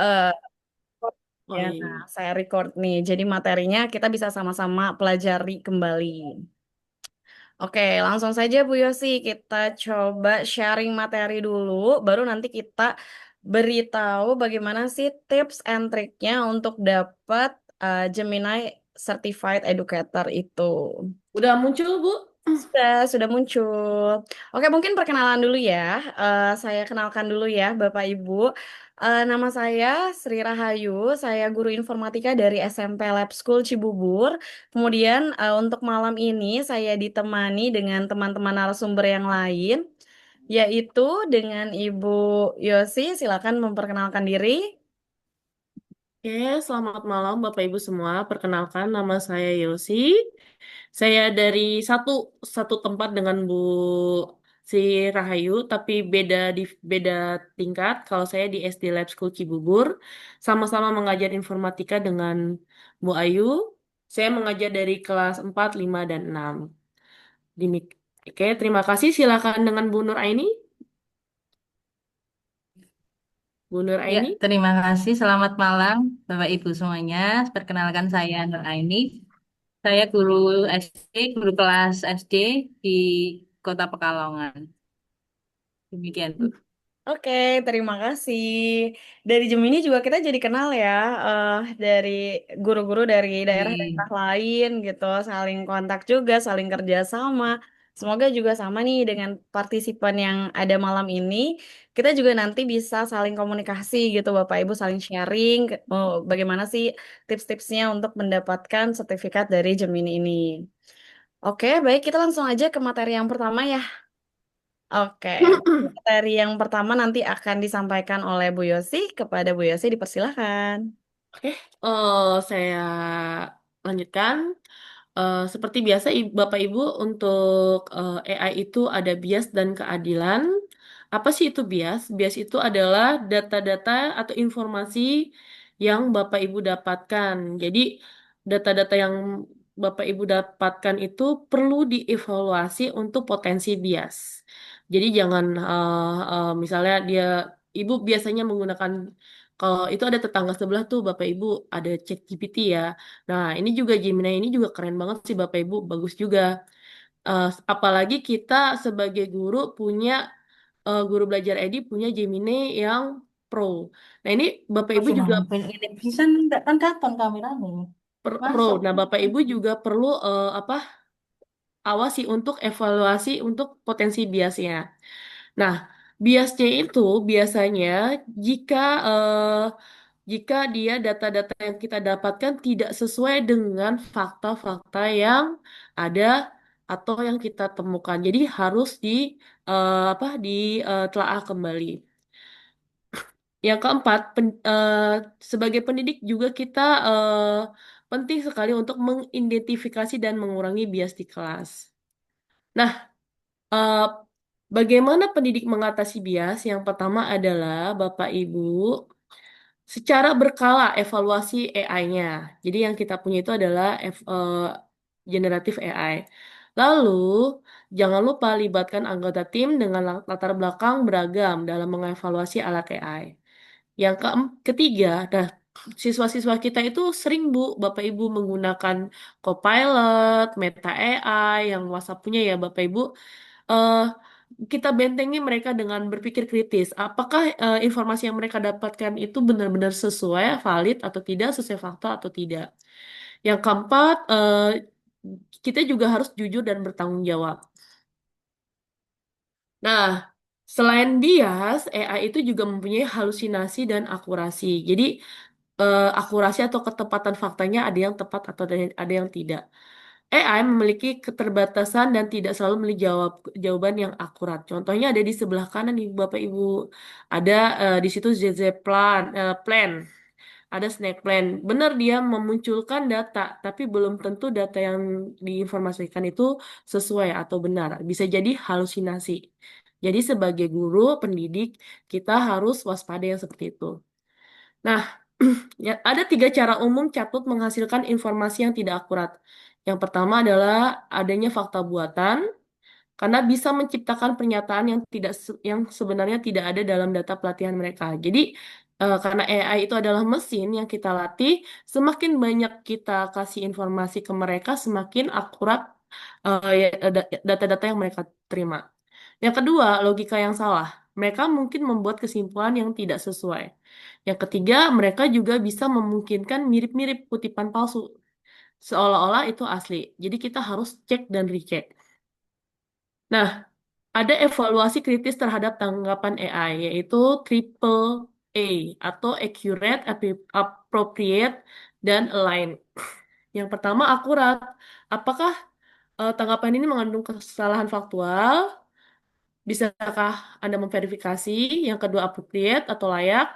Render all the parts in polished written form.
Eh, Oh ya, iya, nah, iya. saya record nih. Jadi materinya kita bisa sama-sama pelajari kembali. Oke, langsung saja Bu Yosi, kita coba sharing materi dulu, baru nanti kita beritahu bagaimana sih tips and triknya untuk dapat Gemini Certified Educator itu. Udah muncul, Bu? Sudah muncul. Oke, mungkin perkenalan dulu ya. Saya kenalkan dulu ya, Bapak Ibu. Nama saya Sri Rahayu. Saya guru informatika dari SMP Lab School Cibubur. Kemudian untuk malam ini saya ditemani dengan teman-teman narasumber yang lain, yaitu dengan Ibu Yosi. Silakan memperkenalkan diri. Oke, selamat malam Bapak Ibu semua. Perkenalkan nama saya Yosi. Saya dari satu satu tempat dengan Bu Sri Rahayu, tapi beda tingkat. Kalau saya di SD Lab School Cibubur, sama-sama mengajar informatika dengan Bu Ayu. Saya mengajar dari kelas 4, 5, dan 6. Oke, terima kasih. Silakan dengan Bu Nur Aini. Bu Nur Ya, Aini. terima kasih. Selamat malam, Bapak Ibu semuanya. Perkenalkan saya Nur Aini. Saya guru SD, guru kelas SD di Kota Pekalongan. Demikian, Bu. Oke, terima kasih. Dari Gemini juga kita jadi kenal ya, dari guru-guru dari daerah-daerah lain gitu, saling kontak juga, saling kerja sama. Semoga juga sama nih dengan partisipan yang ada malam ini. Kita juga nanti bisa saling komunikasi gitu, Bapak Ibu saling sharing, bagaimana sih tips-tipsnya untuk mendapatkan sertifikat dari Gemini ini. Oke, baik, kita langsung aja ke materi yang pertama ya. Oke, materi yang pertama nanti akan disampaikan oleh Bu Yosi. Kepada Bu Yosi dipersilahkan. Oke, saya lanjutkan. Seperti biasa, Bapak Ibu, untuk AI itu ada bias dan keadilan. Apa sih itu bias? Bias itu adalah data-data atau informasi yang Bapak Ibu dapatkan. Jadi, data-data yang Bapak Ibu dapatkan itu perlu dievaluasi untuk potensi bias. Jadi, jangan misalnya Ibu biasanya menggunakan kalau itu ada tetangga sebelah tuh Bapak Ibu ada ChatGPT ya. Nah, ini juga Gemini ini juga keren banget sih Bapak Ibu, bagus juga. Apalagi kita sebagai guru punya guru belajar Edi punya Gemini yang Pro. Nah, ini Bapak Ibu Masih juga mampir ini bisa enggak kan kapan kameranya? Pro. Masuk. Nah, Bapak Ibu juga perlu awasi untuk evaluasi untuk potensi biasnya. Nah, biasnya itu biasanya jika jika dia data-data yang kita dapatkan tidak sesuai dengan fakta-fakta yang ada atau yang kita temukan. Jadi harus ditelaah kembali. Yang keempat, sebagai pendidik juga kita penting sekali untuk mengidentifikasi dan mengurangi bias di kelas. Nah, eh, bagaimana pendidik mengatasi bias? Yang pertama adalah Bapak Ibu secara berkala evaluasi AI-nya. Jadi yang kita punya itu adalah generatif AI. Lalu, jangan lupa libatkan anggota tim dengan latar belakang beragam dalam mengevaluasi alat AI. Yang ketiga, siswa-siswa kita itu sering Bu, Bapak Ibu menggunakan Copilot, Meta AI, yang WhatsApp punya ya Bapak Ibu. eh, kita bentengi mereka dengan berpikir kritis. Apakah informasi yang mereka dapatkan itu benar-benar sesuai, valid atau tidak, sesuai fakta atau tidak? Yang keempat, kita juga harus jujur dan bertanggung jawab. Nah, selain bias, AI itu juga mempunyai halusinasi dan akurasi. Jadi, akurasi atau ketepatan faktanya ada yang tepat atau ada yang tidak. AI memiliki keterbatasan dan tidak selalu memiliki jawaban yang akurat. Contohnya ada di sebelah kanan nih Bapak Ibu. Ada di situ ZZ Plan, ada Snack Plan. Benar dia memunculkan data, tapi belum tentu data yang diinformasikan itu sesuai atau benar. Bisa jadi halusinasi. Jadi sebagai guru, pendidik, kita harus waspada yang seperti itu. Nah, ya, ada tiga cara umum Chatbot menghasilkan informasi yang tidak akurat. Yang pertama adalah adanya fakta buatan, karena bisa menciptakan pernyataan yang sebenarnya tidak ada dalam data pelatihan mereka. Jadi Karena AI itu adalah mesin yang kita latih, semakin banyak kita kasih informasi ke mereka, semakin akurat data-data yang mereka terima. Yang kedua, logika yang salah. Mereka mungkin membuat kesimpulan yang tidak sesuai. Yang ketiga, mereka juga bisa memungkinkan mirip-mirip kutipan palsu, seolah-olah itu asli. Jadi kita harus cek dan recheck. Nah, ada evaluasi kritis terhadap tanggapan AI, yaitu triple A, atau accurate, appropriate, dan align. Yang pertama, akurat. Apakah tanggapan ini mengandung kesalahan faktual? Bisakah Anda memverifikasi? Yang kedua, appropriate atau layak.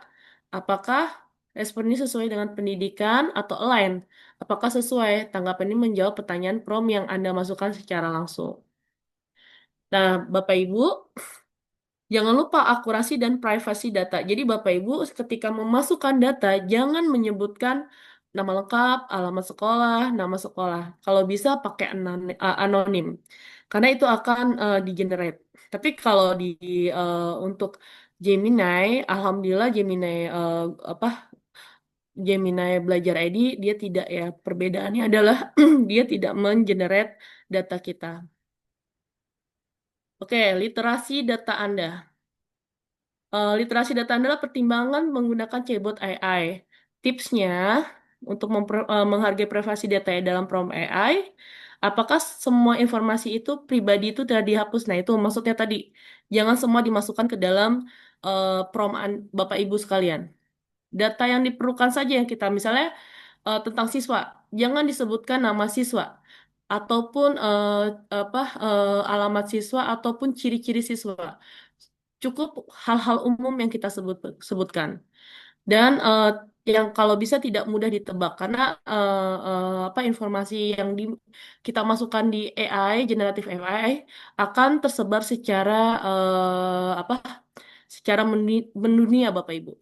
Apakah respon ini sesuai dengan pendidikan atau align? Apakah sesuai? Tanggapan ini menjawab pertanyaan prompt yang Anda masukkan secara langsung. Nah, Bapak Ibu, jangan lupa akurasi dan privasi data. Jadi Bapak Ibu ketika memasukkan data jangan menyebutkan nama lengkap, alamat sekolah, nama sekolah. Kalau bisa pakai anonim. Karena itu akan di-generate. Tapi kalau untuk Gemini, alhamdulillah apa Gemini Belajar ID dia tidak ya. Perbedaannya adalah dia tidak men-generate data kita. Oke, literasi data Anda. Literasi data adalah pertimbangan menggunakan chatbot AI. Tipsnya untuk menghargai privasi data dalam prompt AI, apakah semua informasi itu pribadi itu telah dihapus? Nah, itu maksudnya tadi. Jangan semua dimasukkan ke dalam prompt Bapak Ibu sekalian. Data yang diperlukan saja yang kita misalnya tentang siswa, jangan disebutkan nama siswa ataupun alamat siswa ataupun ciri-ciri siswa. Cukup hal-hal umum yang kita sebutkan. Dan yang kalau bisa tidak mudah ditebak karena informasi yang kita masukkan di AI, generatif AI akan tersebar secara secara mendunia Bapak Ibu.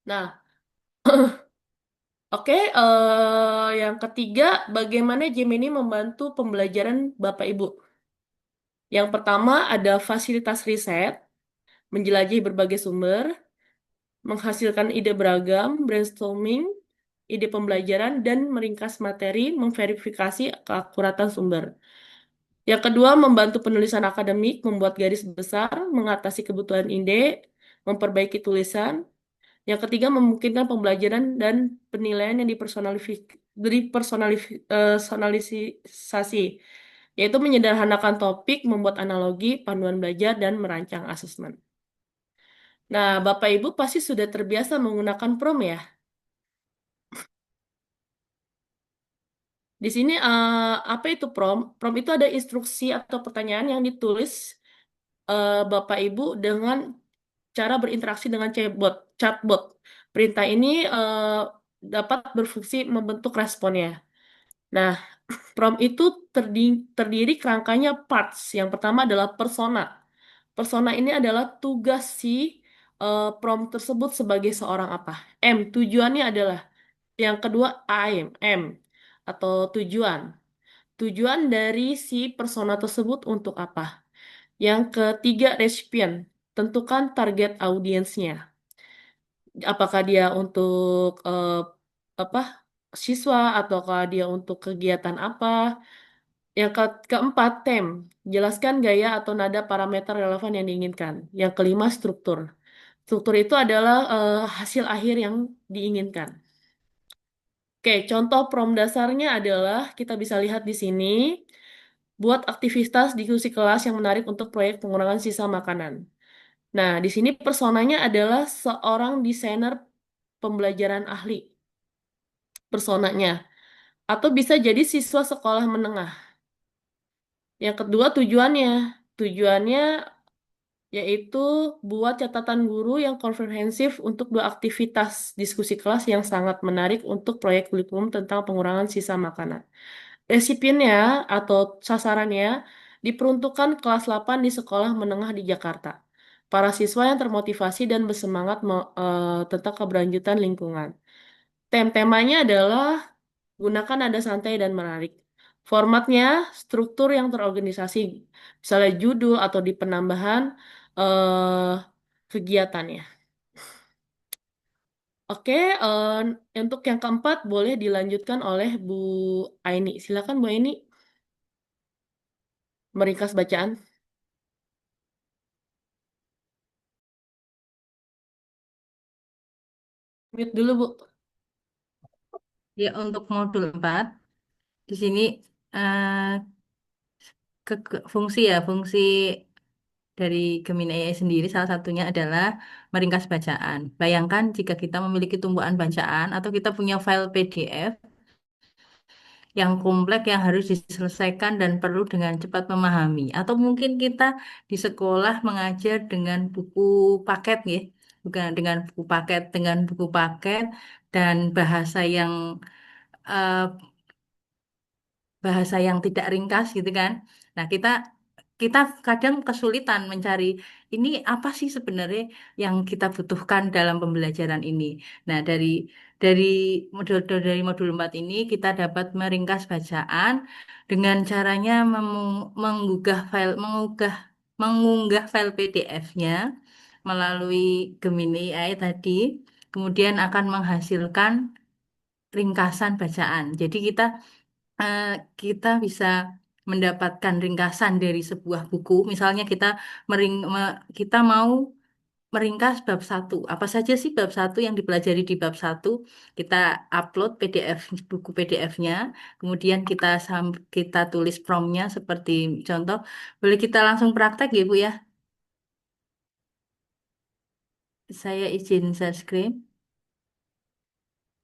Nah, oke, yang ketiga, bagaimana Gemini membantu pembelajaran Bapak Ibu? Yang pertama ada fasilitas riset, menjelajahi berbagai sumber, menghasilkan ide beragam, brainstorming, ide pembelajaran, dan meringkas materi, memverifikasi keakuratan sumber. Yang kedua, membantu penulisan akademik, membuat garis besar, mengatasi kebutuhan ide, memperbaiki tulisan. Yang ketiga, memungkinkan pembelajaran dan penilaian yang dipersonalisasi, yaitu menyederhanakan topik, membuat analogi, panduan belajar, dan merancang asesmen. Nah, Bapak Ibu pasti sudah terbiasa menggunakan prompt ya. Di sini apa itu prompt? Prompt itu ada instruksi atau pertanyaan yang ditulis Bapak Ibu dengan cara berinteraksi dengan chatbot. Perintah ini dapat berfungsi membentuk responnya. Nah, prompt itu terdiri kerangkanya parts. Yang pertama adalah persona. Persona ini adalah tugas si prompt tersebut sebagai seorang apa? Tujuannya adalah yang kedua M atau tujuan. Tujuan dari si persona tersebut untuk apa? Yang ketiga, recipient. Tentukan target audiensnya. Apakah dia untuk apa siswa ataukah dia untuk kegiatan apa? Yang keempat, theme. Jelaskan gaya atau nada parameter relevan yang diinginkan. Yang kelima, struktur. Struktur itu adalah hasil akhir yang diinginkan. Oke, contoh prompt dasarnya adalah kita bisa lihat di sini. Buat aktivitas diskusi kelas yang menarik untuk proyek pengurangan sisa makanan. Nah, di sini personanya adalah seorang desainer pembelajaran ahli, personanya. Atau bisa jadi siswa sekolah menengah. Yang kedua, tujuannya. Tujuannya yaitu buat catatan guru yang komprehensif untuk dua aktivitas diskusi kelas yang sangat menarik untuk proyek kurikulum tentang pengurangan sisa makanan. Resipiennya atau sasarannya diperuntukkan kelas 8 di sekolah menengah di Jakarta. Para siswa yang termotivasi dan bersemangat tentang keberlanjutan lingkungan. Temanya adalah gunakan nada santai dan menarik. Formatnya struktur yang terorganisasi, misalnya judul atau di penambahan eh, kegiatannya. Oke, untuk yang keempat boleh dilanjutkan oleh Bu Aini. Silakan Bu Aini meringkas bacaan. Mute dulu Bu. Ya, untuk modul 4 di sini eh, fungsi dari Gemini AI sendiri salah satunya adalah meringkas bacaan. Bayangkan jika kita memiliki tumpuan bacaan atau kita punya file PDF yang kompleks yang harus diselesaikan dan perlu dengan cepat memahami. Atau mungkin kita di sekolah mengajar dengan buku paket ya, bukan dengan buku paket dan eh, bahasa yang tidak ringkas gitu kan. Nah, kita kita kadang kesulitan mencari ini apa sih sebenarnya yang kita butuhkan dalam pembelajaran ini. Nah, dari dari modul 4 ini kita dapat meringkas bacaan dengan caranya mengunggah file PDF-nya melalui Gemini AI tadi, kemudian akan menghasilkan ringkasan bacaan. Jadi eh, kita bisa mendapatkan ringkasan dari sebuah buku. Misalnya kita mau meringkas bab satu. Apa saja sih bab satu yang dipelajari di bab satu? Kita upload PDF buku PDF-nya, kemudian kita tulis prompt-nya seperti contoh. Boleh kita langsung praktek ya, Bu ya? Saya izin share screen.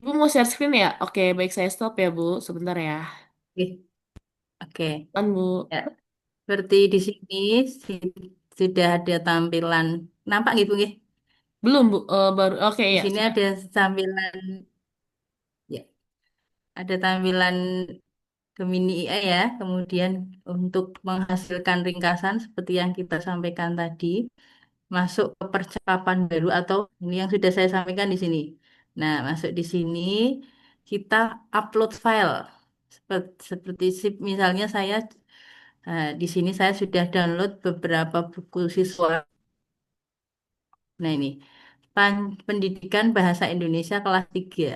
Bu mau share screen ya? Oke, baik saya stop ya Bu. Sebentar ya. Oke, oke. Kan Bu. Ya, seperti di sini sudah ada tampilan. Nampak gitu, nggih? Belum Bu. Baru. Oke Di ya. sini Sudah. ada tampilan, ya, ada tampilan Gemini AI ya. Kemudian untuk menghasilkan ringkasan seperti yang kita sampaikan tadi, masuk ke percakapan baru atau ini yang sudah saya sampaikan di sini. Nah, masuk di sini kita upload file. Misalnya di sini saya sudah download beberapa buku siswa. Nah, ini Pendidikan Bahasa Indonesia kelas 3.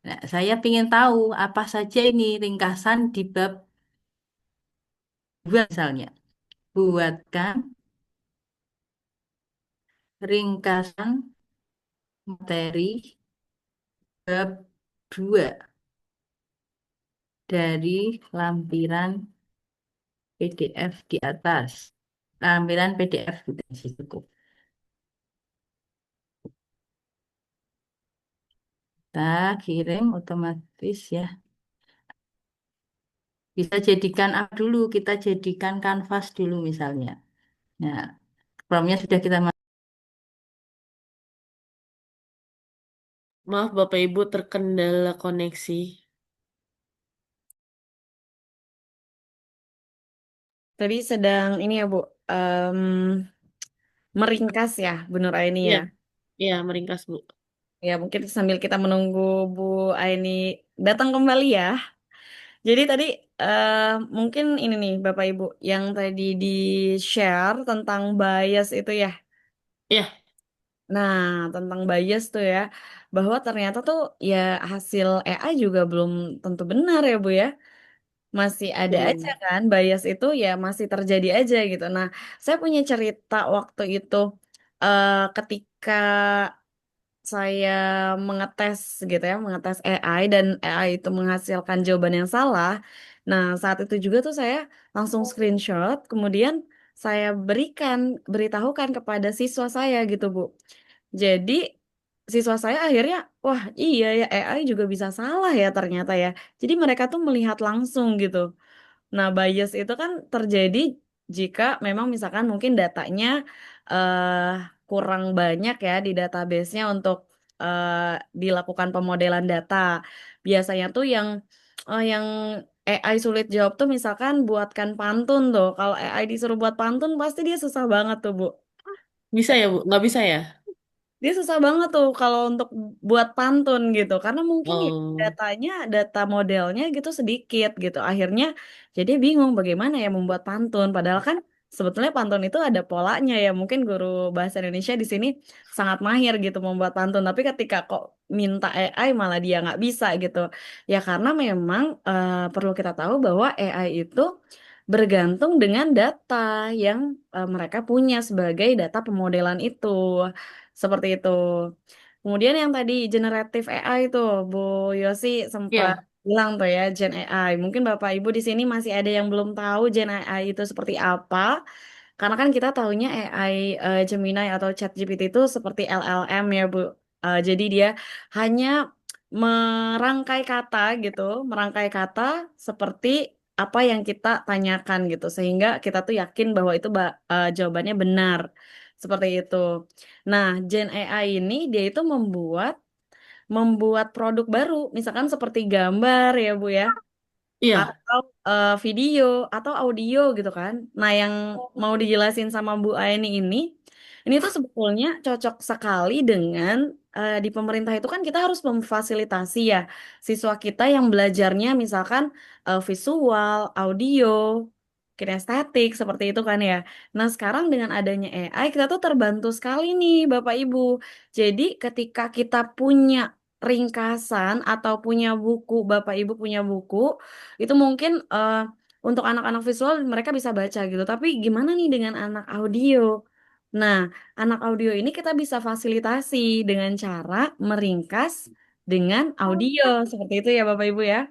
Nah, saya ingin tahu apa saja ini ringkasan di bab 2 misalnya. Buatkan ringkasan materi bab 2 dari lampiran PDF di atas. Lampiran PDF gitu sih cukup. Kita kirim otomatis ya. Bisa jadikan apa dulu? Kita jadikan kanvas dulu misalnya. Nah, promnya sudah kita Maaf Bapak Ibu terkendala koneksi. Tadi sedang ini ya Bu, em, meringkas ya Bu Nur Aini Iya, ya. iya meringkas Bu. Ya mungkin sambil kita menunggu Bu Aini datang kembali ya. Jadi tadi eh, mungkin ini nih Bapak Ibu yang tadi di-share tentang bias itu ya. Iya, Nah, tentang bias tuh ya, bahwa ternyata tuh ya hasil AI juga belum tentu benar ya Bu ya. Masih ada aja betul. kan bias itu ya masih terjadi aja gitu. Nah, saya punya cerita waktu itu ketika saya mengetes gitu ya, mengetes AI dan AI itu menghasilkan jawaban yang salah. Nah, saat itu juga tuh saya langsung screenshot, kemudian saya beritahukan kepada siswa saya gitu, Bu. Jadi siswa saya akhirnya, wah iya ya AI juga bisa salah ya ternyata ya. Jadi mereka tuh melihat langsung gitu. Nah, bias itu kan terjadi jika memang misalkan mungkin datanya eh, kurang banyak ya di database-nya untuk eh, dilakukan pemodelan data. Biasanya tuh yang AI sulit jawab tuh misalkan buatkan pantun tuh. Kalau AI disuruh buat pantun pasti dia susah banget tuh, Bu. Bisa ya Bu? Nggak bisa ya? Dia susah banget tuh kalau untuk buat pantun gitu. Karena mungkin ya Oh, data modelnya gitu sedikit gitu. Akhirnya jadi bingung bagaimana ya membuat pantun. Padahal kan sebetulnya pantun itu ada polanya ya. Mungkin guru bahasa Indonesia di sini sangat mahir gitu membuat pantun, tapi ketika kok minta AI malah dia nggak bisa gitu. Ya karena memang perlu kita tahu bahwa AI itu bergantung dengan data yang mereka punya sebagai data pemodelan itu. Seperti itu. Kemudian yang tadi generatif AI itu Bu Yosi sempat Ya, bilang tuh ya Gen AI. Mungkin Bapak Ibu di sini masih ada yang belum tahu Gen AI itu seperti apa. Karena kan kita tahunya AI Gemini atau ChatGPT itu seperti LLM ya Bu. Jadi dia hanya merangkai kata gitu, merangkai kata seperti apa yang kita tanyakan gitu, sehingga kita tuh yakin bahwa itu jawabannya benar. Seperti itu. Nah, Gen AI ini dia itu membuat produk baru, misalkan seperti gambar ya Bu ya, iya. atau video atau audio gitu kan. Nah, yang mau dijelasin sama Bu Aini ini tuh sebetulnya cocok sekali dengan di pemerintah itu kan kita harus memfasilitasi ya siswa kita yang belajarnya misalkan visual, audio, kinestetik seperti itu kan ya. Nah, sekarang dengan adanya AI kita tuh terbantu sekali nih Bapak Ibu. Jadi ketika kita punya ringkasan atau punya buku, Bapak Ibu punya buku, itu mungkin untuk anak-anak visual mereka bisa baca gitu. Tapi gimana nih dengan anak audio? Nah, anak audio ini kita bisa fasilitasi dengan cara meringkas dengan audio seperti itu ya Bapak Ibu ya.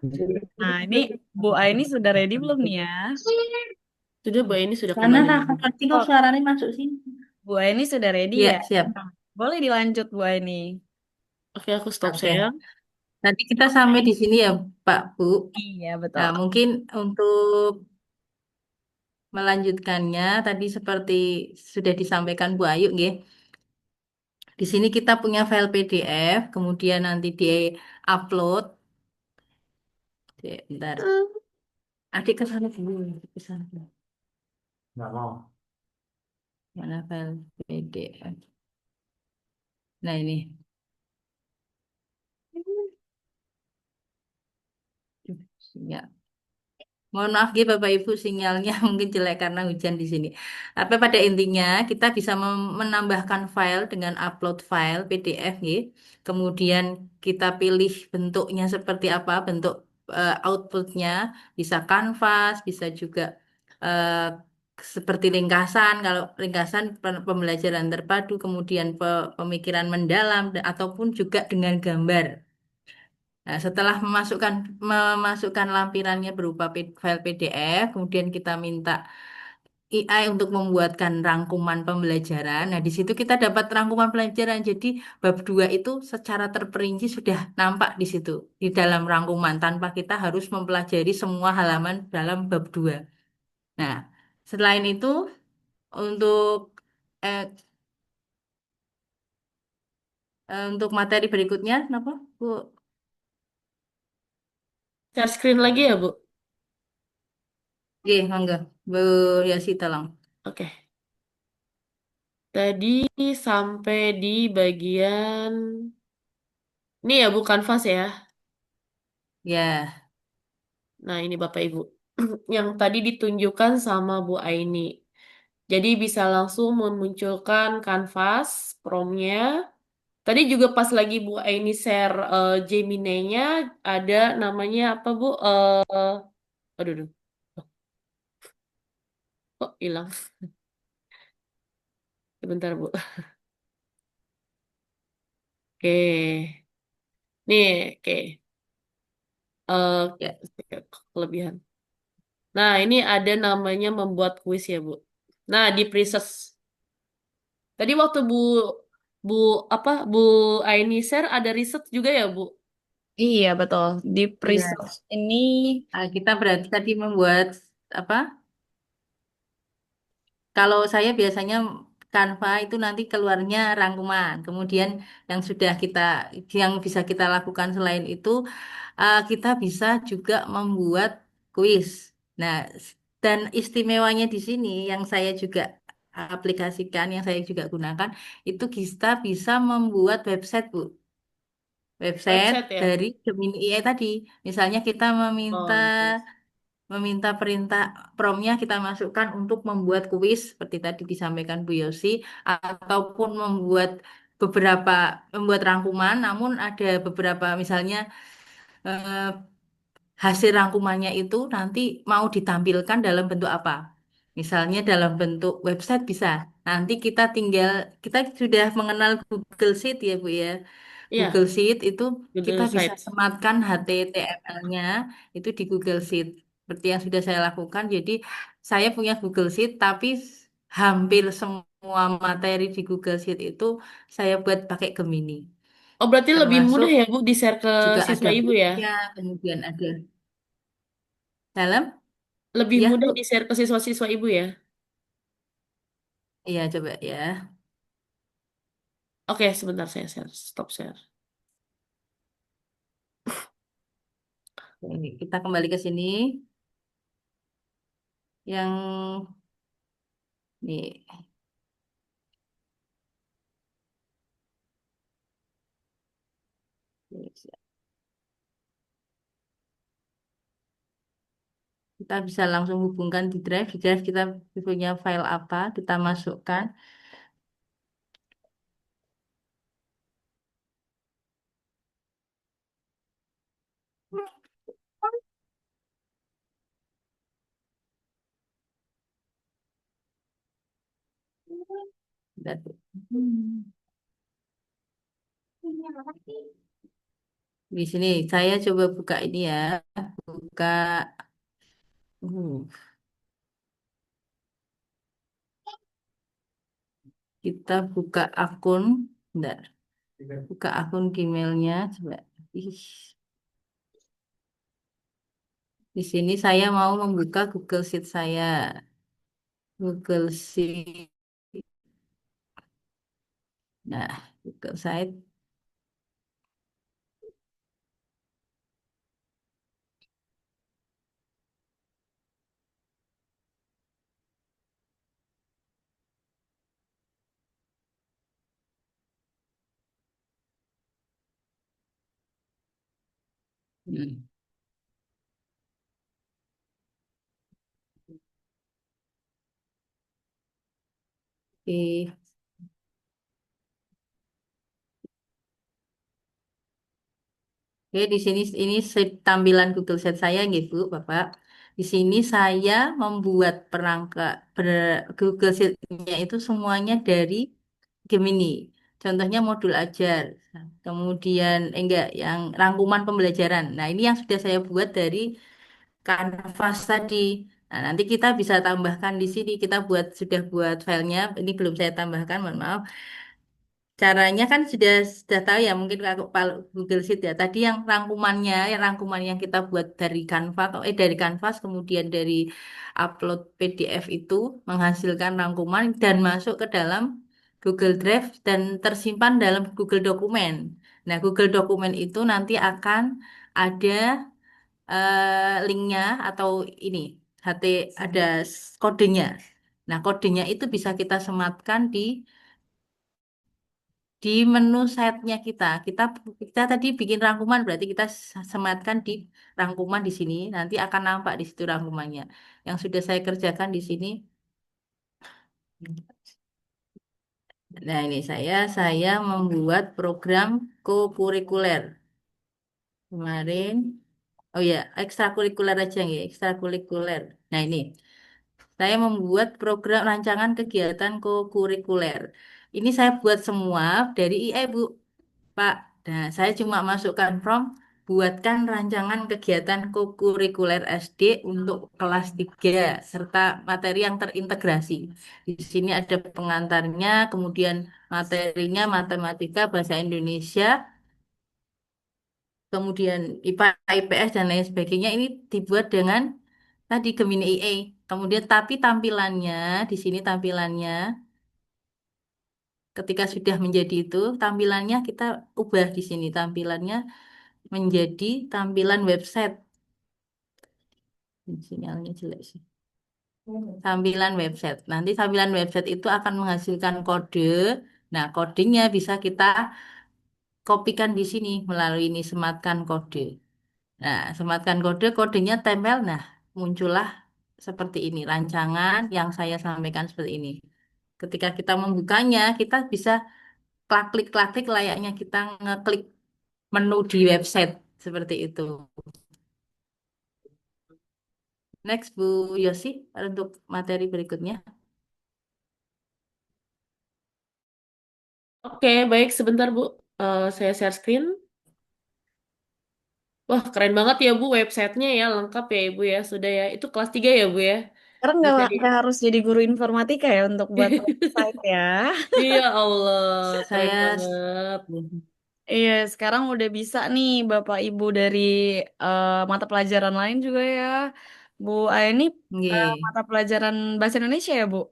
Nah, ini Bu Aini sudah ready belum nih ya? Sudah, Mbak, ini sudah Karena kembali. kakak ngerti kok Oh, suaranya masuk sini. Bu Aini sudah ready ya? Ya, siap. Boleh dilanjut Bu Aini. Oke, aku stop Oke. sayang. Nanti kita sampai di sini ya, Pak, Bu. Iya, betul. Nah, mungkin untuk melanjutkannya, tadi seperti sudah disampaikan Bu Ayu, nggih. Di sini kita punya file PDF, kemudian nanti di-upload. Bentar. Adik ke sana dulu. Ke sana dulu. Mana file PDF? Nah, ini. Ya. Mohon maaf ya Bapak Ibu sinyalnya mungkin jelek karena hujan di sini. Tapi pada intinya kita bisa menambahkan file dengan upload file PDF ya. Kemudian kita pilih bentuknya seperti apa, bentuk outputnya bisa kanvas, bisa juga eh, seperti ringkasan. Kalau ringkasan pembelajaran terpadu, kemudian pemikiran mendalam ataupun juga dengan gambar. Nah, setelah memasukkan lampirannya berupa file PDF, kemudian kita minta AI untuk membuatkan rangkuman pembelajaran. Nah, di situ kita dapat rangkuman pelajaran. Jadi, bab 2 itu secara terperinci sudah nampak di situ, di dalam rangkuman, tanpa kita harus mempelajari semua halaman dalam bab 2. Nah, selain itu, untuk eh, untuk materi berikutnya, kenapa, Bu? Share screen lagi ya, Bu? Oke, monggo. Bu Yasi, tolong. Oke. Tadi sampai di bagian ini ya, Bu, kanvas ya. Ya. Nah, ini Bapak Ibu. Yang tadi ditunjukkan sama Bu Aini. Jadi bisa langsung memunculkan kanvas promnya. Tadi juga pas lagi Bu Aini share Gemini-nya ada namanya apa Bu? Aduh, aduh. Kok hilang? Sebentar Bu. Oke. Nih, oke. Ya. Kelebihan. Nah, ini ada namanya membuat kuis ya, Bu. Nah, di preset. Tadi waktu Bu apa Bu Aini share ada riset juga ya, Bu? Iya, betul. Di Iya. preset ini, Kita berarti tadi membuat apa? Kalau saya biasanya Canva itu nanti keluarnya rangkuman. Kemudian yang sudah yang bisa kita lakukan selain itu, kita bisa juga membuat kuis. Nah, dan istimewanya di sini yang saya juga aplikasikan, yang saya juga gunakan, itu kita bisa membuat website, Bu. Website Website ya? dari Gemini AI tadi. Misalnya kita meminta Oh, yes. meminta perintah promnya kita masukkan untuk membuat kuis seperti tadi disampaikan Bu Yosi, ataupun beberapa membuat rangkuman, namun ada beberapa misalnya eh, hasil rangkumannya itu nanti mau ditampilkan dalam bentuk apa. Misalnya dalam bentuk website bisa. Nanti kita sudah mengenal Google Sheet ya Bu ya. Google Iya, Sheet itu kita Google bisa Sites. sematkan HTML-nya itu di Google Sheet. Seperti yang sudah saya lakukan. Jadi saya punya Google Sheet tapi hampir semua materi di Google Sheet itu saya buat pakai Gemini. Oh, berarti lebih Termasuk mudah ya, Bu, di-share ke juga siswa ada ibu ya? grupnya, kemudian ada dalam. Lebih Ya, mudah Bu. di-share ke siswa-siswa ibu ya? Iya, coba ya. Oke, sebentar saya share. Stop share. Ini kita kembali ke sini. Yang nih, kita bisa langsung hubungkan di Drive. Di Drive kita punya file apa, kita masukkan. Bentar, Bu. Di sini saya coba buka ini ya, buka. uh, kita buka akun, bentar, buka akun Gmailnya, coba. Ih, di sini saya mau membuka Google Sheet saya. Google Sheet. Nah, Google Sheet. Hmm. Oke. Oke, di sini ini tampilan Google Sheet saya, gitu, Bapak. Di sini saya membuat Google Sheet-nya itu semuanya dari Gemini. Contohnya modul ajar, kemudian enggak yang rangkuman pembelajaran. Nah, ini yang sudah saya buat dari Canvas tadi. Nah, nanti kita bisa tambahkan di sini. Kita sudah buat filenya. Ini belum saya tambahkan, mohon maaf. Caranya kan sudah tahu ya, mungkin kalau Google Sheet ya. Tadi yang rangkuman yang kita buat dari Canva atau dari Canvas kemudian dari upload PDF itu menghasilkan rangkuman dan masuk ke dalam Google Drive dan tersimpan dalam Google Dokumen. Nah, Google Dokumen itu nanti akan ada linknya atau ini HT ada kodenya. Nah, kodenya itu bisa kita sematkan di menu setnya kita. Kita tadi bikin rangkuman, berarti kita sematkan di rangkuman di sini. Nanti akan nampak di situ rangkumannya. Yang sudah saya kerjakan di sini. Nah, ini saya membuat program co-kurikuler kemarin. Oh ya, ekstrakurikuler aja ya, ekstrakurikuler. Nah, ini saya membuat program rancangan kegiatan co-kurikuler. Ini saya buat semua dari IE, Bu. Pak, nah saya cuma masukkan prompt, buatkan rancangan kegiatan kokurikuler SD untuk kelas 3 serta materi yang terintegrasi. Di sini ada pengantarnya, kemudian materinya matematika, bahasa Indonesia, kemudian IPA, IPS dan lain sebagainya. Ini dibuat dengan tadi Gemini IA. Kemudian tapi tampilannya di sini tampilannya ketika sudah menjadi itu tampilannya kita ubah di sini tampilannya menjadi tampilan website. Sinyalnya jelek sih. Tampilan website. Nanti tampilan website itu akan menghasilkan kode. Nah, kodenya bisa kita kopikan di sini melalui ini sematkan kode. Nah, sematkan kode, kodenya tempel. Nah, muncullah seperti ini, rancangan yang saya sampaikan seperti ini. Ketika kita membukanya, kita bisa klik-klik layaknya kita ngeklik menu di website seperti itu. Next, Bu Yosi, untuk materi berikutnya. Oke, baik sebentar Bu. Saya share screen. Wah, keren banget ya Bu websitenya ya, lengkap ya Ibu ya. Sudah ya, itu kelas 3 ya Bu ya. Sekarang Bisa di... nggak harus jadi guru informatika ya untuk buat website ya. Iya Allah, keren Saya, banget. Iya, sekarang udah bisa nih Bapak Ibu dari mata pelajaran lain juga ya. Bu Aini nggih. mata pelajaran bahasa Indonesia ya, Bu?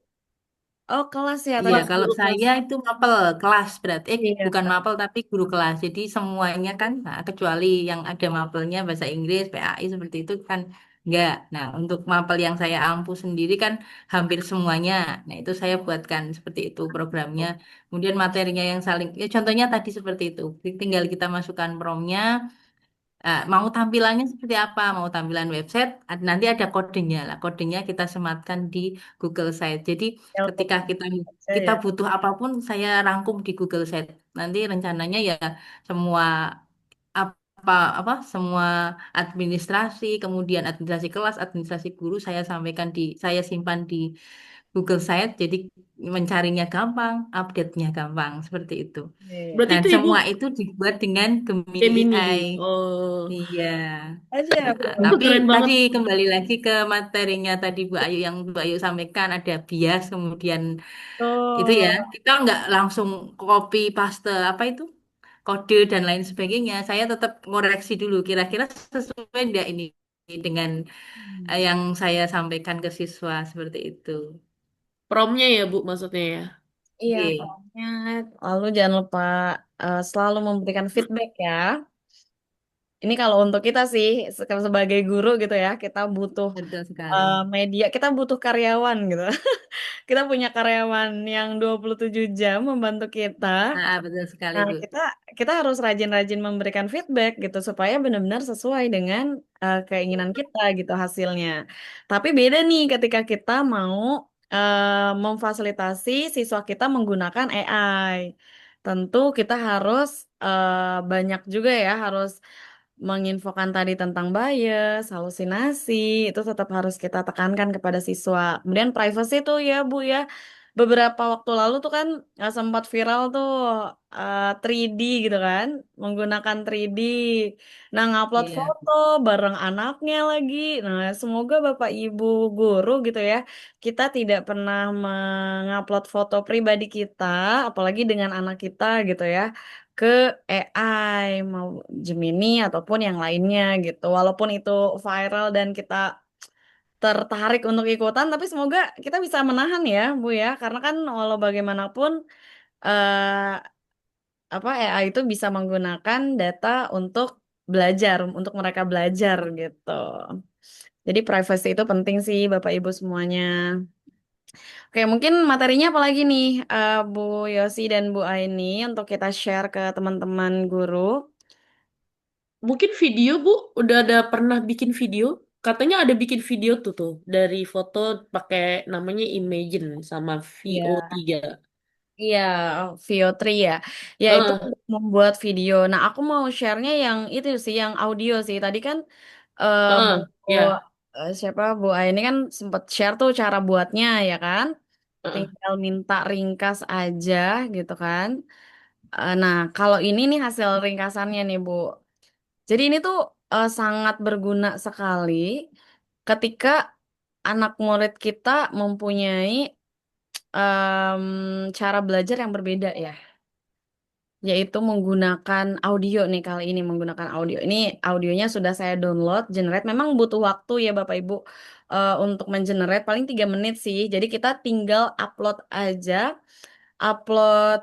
Oh, kelas ya Iya, tadi. Kelas kalau guru kelas. saya itu mapel kelas berarti, Iya. bukan mapel tapi guru kelas. Jadi semuanya kan, nah, kecuali yang ada mapelnya bahasa Inggris, PAI seperti itu kan enggak. Nah, untuk mapel yang saya ampu sendiri kan hampir semuanya. Nah, itu saya buatkan seperti itu programnya. Kemudian materinya yang saling, ya contohnya tadi seperti itu. Tinggal kita masukkan promnya. Mau tampilannya seperti apa? Mau tampilan website, nanti ada kodenya lah. Kodenya kita sematkan di Google Site. Jadi Ya, untuk ketika kita baca kita ya. butuh apapun, saya rangkum di Google Site. Nanti rencananya ya semua apa apa semua administrasi, kemudian administrasi kelas, administrasi guru saya simpan di Google Site. Jadi mencarinya gampang, update-nya gampang, seperti itu. Iya. Berarti Dan itu Ibu semua itu dibuat dengan Gemini Gemini. AI. Oh, Iya. Aja, itu Tapi Bu. keren banget. tadi kembali lagi ke materinya tadi Bu Ayu, yang Bu Ayu sampaikan ada bias, kemudian itu ya Tuh. kita nggak langsung copy paste apa itu kode dan lain sebagainya. Saya tetap ngoreksi dulu kira-kira sesuai enggak ini dengan yang saya sampaikan ke siswa seperti itu. Promnya ya Bu maksudnya ya. Iya, Oke, pokoknya lalu jangan lupa selalu memberikan feedback ya. Ini kalau untuk kita sih sebagai guru gitu ya, kita butuh betul sekali. media, kita butuh karyawan gitu. Kita punya karyawan yang 27 jam membantu kita. Betul sekali Nah, Bu. kita harus rajin-rajin memberikan feedback gitu supaya benar-benar sesuai dengan keinginan kita gitu hasilnya. Tapi beda nih ketika kita mau memfasilitasi siswa kita menggunakan AI. Tentu kita harus banyak juga ya, harus menginfokan tadi tentang bias, halusinasi, itu tetap harus kita tekankan kepada siswa. Kemudian privacy tuh ya Bu ya, beberapa waktu lalu tuh kan sempat viral tuh 3D gitu kan, menggunakan 3D. Nah, ngupload Iya. foto bareng anaknya lagi. Nah, semoga Bapak Ibu guru gitu ya, kita tidak pernah mengupload foto pribadi kita, apalagi dengan anak kita gitu ya, ke AI, mau Gemini ataupun yang lainnya gitu. Walaupun itu viral dan kita tertarik untuk ikutan, tapi semoga kita bisa menahan ya, Bu ya, karena kan walau bagaimanapun eh, apa AI itu bisa menggunakan data untuk belajar, untuk mereka belajar gitu. Jadi privacy itu penting sih, Bapak Ibu semuanya. Oke, mungkin materinya apa lagi nih, Bu Yosi dan Bu Aini untuk kita share ke teman-teman guru. Mungkin video Bu udah ada pernah bikin video. Katanya ada bikin video tuh dari foto pakai namanya Imagine sama Iya. VO3. Iya, VO3 ya. Ya itu Heeh, untuk membuat video. Nah, aku mau share-nya yang itu sih, yang audio sih. Tadi kan Bu, heeh, ya. siapa Bu Aini kan sempat share tuh cara buatnya ya kan. Heeh. Tinggal minta ringkas aja gitu kan. Nah, kalau ini nih hasil ringkasannya nih Bu. Jadi ini tuh sangat berguna sekali ketika anak murid kita mempunyai cara belajar yang berbeda ya, yaitu menggunakan audio nih kali ini menggunakan audio. Ini audionya sudah saya download, generate. Memang butuh waktu ya Bapak Ibu untuk mengenerate paling 3 menit sih. Jadi kita tinggal upload aja, upload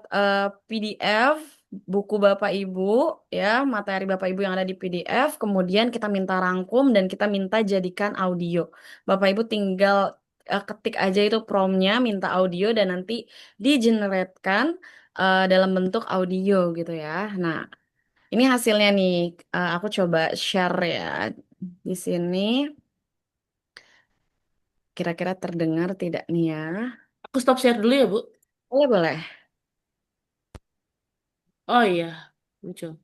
PDF buku Bapak Ibu ya, materi Bapak Ibu yang ada di PDF, kemudian kita minta rangkum dan kita minta jadikan audio. Bapak Ibu tinggal ketik aja itu promnya, minta audio dan nanti digeneratkan dalam bentuk audio gitu ya. Nah, ini hasilnya nih. Aku coba share ya di sini. kira-kira terdengar tidak nih ya? Aku stop share dulu ya, Bu. Boleh, boleh. Oh iya, muncul.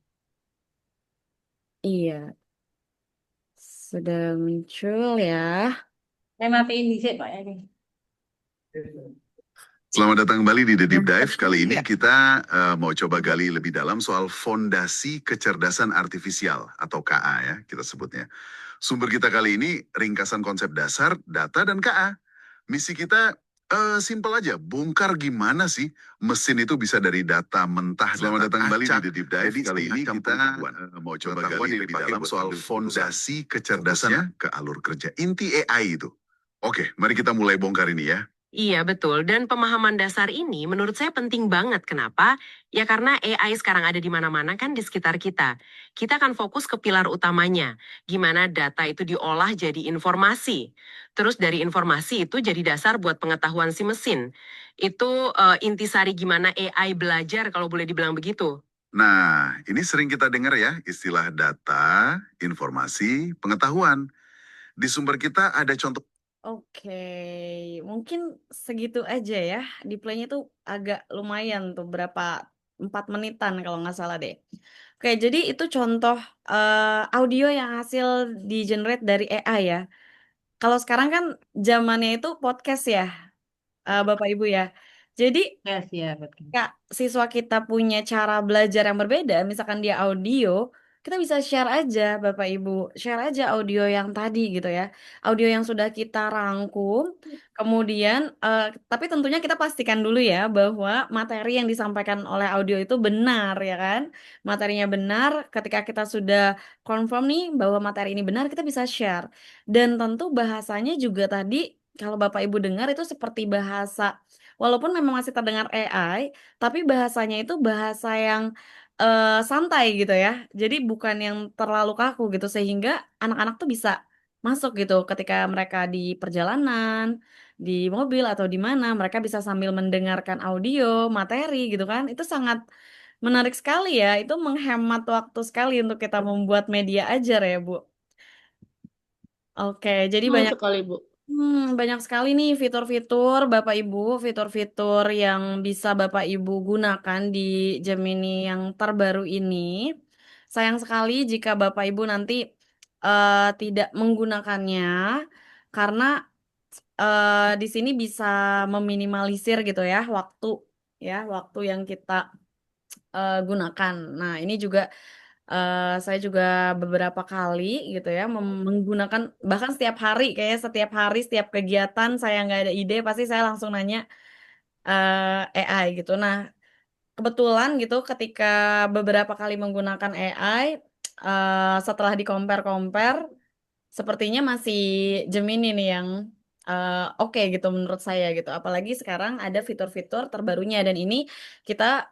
Iya, sudah muncul ya. Saya matiin di Pak ya. Selamat datang kembali di The Deep Dive. Kali ini kita mau coba gali lebih dalam soal fondasi kecerdasan artifisial atau KA ya kita sebutnya. Sumber kita kali ini ringkasan konsep dasar, data, dan KA. Misi kita simpel aja, bongkar gimana sih mesin itu bisa dari data mentah. Selamat datang kembali di The Deep Dive. Kali ini kita mau coba gali lebih dalam soal fondasi kecerdasan ke alur kerja inti AI itu. Oke, mari kita mulai bongkar ini ya. Iya, betul. Dan pemahaman dasar ini menurut saya penting banget. Kenapa? Ya karena AI sekarang ada di mana-mana kan di sekitar kita. Kita akan fokus ke pilar utamanya. Gimana data itu diolah jadi informasi. Terus dari informasi itu jadi dasar buat pengetahuan si mesin. Itu intisari gimana AI belajar kalau boleh dibilang begitu. Nah, ini sering kita dengar ya, istilah data, informasi, pengetahuan. Di sumber kita ada contoh. Oke, mungkin segitu aja ya. Di playnya tuh agak lumayan tuh, berapa 4 menitan kalau nggak salah deh. Oke, jadi itu contoh audio yang hasil di generate dari AI ya. Kalau sekarang kan zamannya itu podcast ya, Bapak Ibu ya. Jadi Yes, ya, betul. Kak, siswa kita punya cara belajar yang berbeda, misalkan dia audio, kita bisa share aja Bapak Ibu, share aja audio yang tadi gitu ya. Audio yang sudah kita rangkum, kemudian tapi tentunya kita pastikan dulu ya bahwa materi yang disampaikan oleh audio itu benar ya kan. Materinya benar, ketika kita sudah confirm nih bahwa materi ini benar, kita bisa share. Dan tentu bahasanya juga tadi kalau Bapak Ibu dengar itu seperti bahasa, walaupun memang masih terdengar AI, tapi bahasanya itu bahasa yang santai gitu ya. Jadi bukan yang terlalu kaku gitu sehingga anak-anak tuh bisa masuk gitu ketika mereka di perjalanan, di mobil atau di mana, mereka bisa sambil mendengarkan audio, materi gitu kan. Itu sangat menarik sekali ya. Itu menghemat waktu sekali untuk kita membuat media ajar ya, Bu. Oke, jadi Betul banyak sekali, Bu. banyak sekali nih fitur-fitur Bapak Ibu, fitur-fitur yang bisa Bapak Ibu gunakan di Gemini yang terbaru ini. Sayang sekali jika Bapak Ibu nanti tidak menggunakannya karena di sini bisa meminimalisir gitu ya, waktu yang kita gunakan. Nah, ini juga saya juga beberapa kali gitu ya menggunakan, bahkan setiap hari, kayak setiap hari setiap kegiatan saya nggak ada ide pasti saya langsung nanya AI gitu. Nah, kebetulan gitu ketika beberapa kali menggunakan AI, setelah di compare-compare sepertinya masih Gemini nih yang oke gitu menurut saya gitu. Apalagi sekarang ada fitur-fitur terbarunya dan ini kita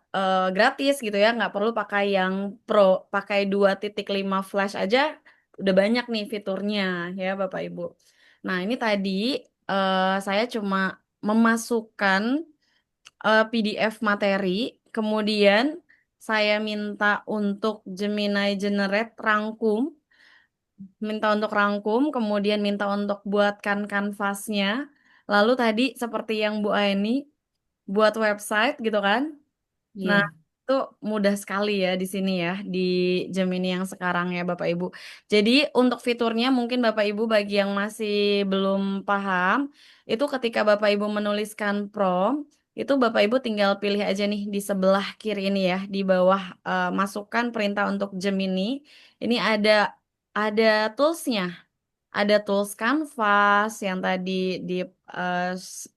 gratis gitu ya, nggak perlu pakai yang Pro, pakai 2.5 flash aja udah banyak nih fiturnya ya Bapak Ibu. Nah ini tadi saya cuma memasukkan PDF materi, kemudian saya minta untuk Gemini Generate rangkum, kemudian minta untuk buatkan kanvasnya. Lalu tadi seperti yang Bu Aini buat website gitu kan. Iya. Nah, itu mudah sekali ya di sini ya, di Gemini yang sekarang ya Bapak Ibu. Jadi untuk fiturnya mungkin Bapak Ibu bagi yang masih belum paham, itu ketika Bapak Ibu menuliskan prompt, itu Bapak Ibu tinggal pilih aja nih di sebelah kiri ini ya, di bawah masukkan perintah untuk Gemini. Ini ada toolsnya, ada tools Canvas yang tadi di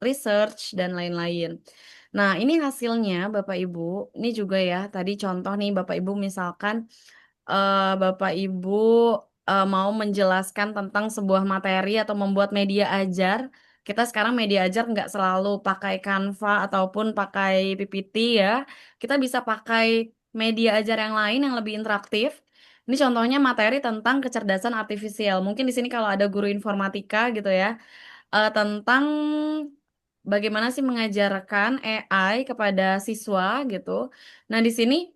research dan lain-lain. Nah, ini hasilnya Bapak Ibu. Ini juga ya, tadi contoh nih Bapak Ibu misalkan Bapak Ibu mau menjelaskan tentang sebuah materi atau membuat media ajar. Kita sekarang media ajar nggak selalu pakai Canva ataupun pakai PPT ya. Kita bisa pakai media ajar yang lain yang lebih interaktif. Ini contohnya materi tentang kecerdasan artifisial. Mungkin di sini kalau ada guru informatika gitu ya, tentang bagaimana sih mengajarkan AI kepada siswa gitu. Nah, di sini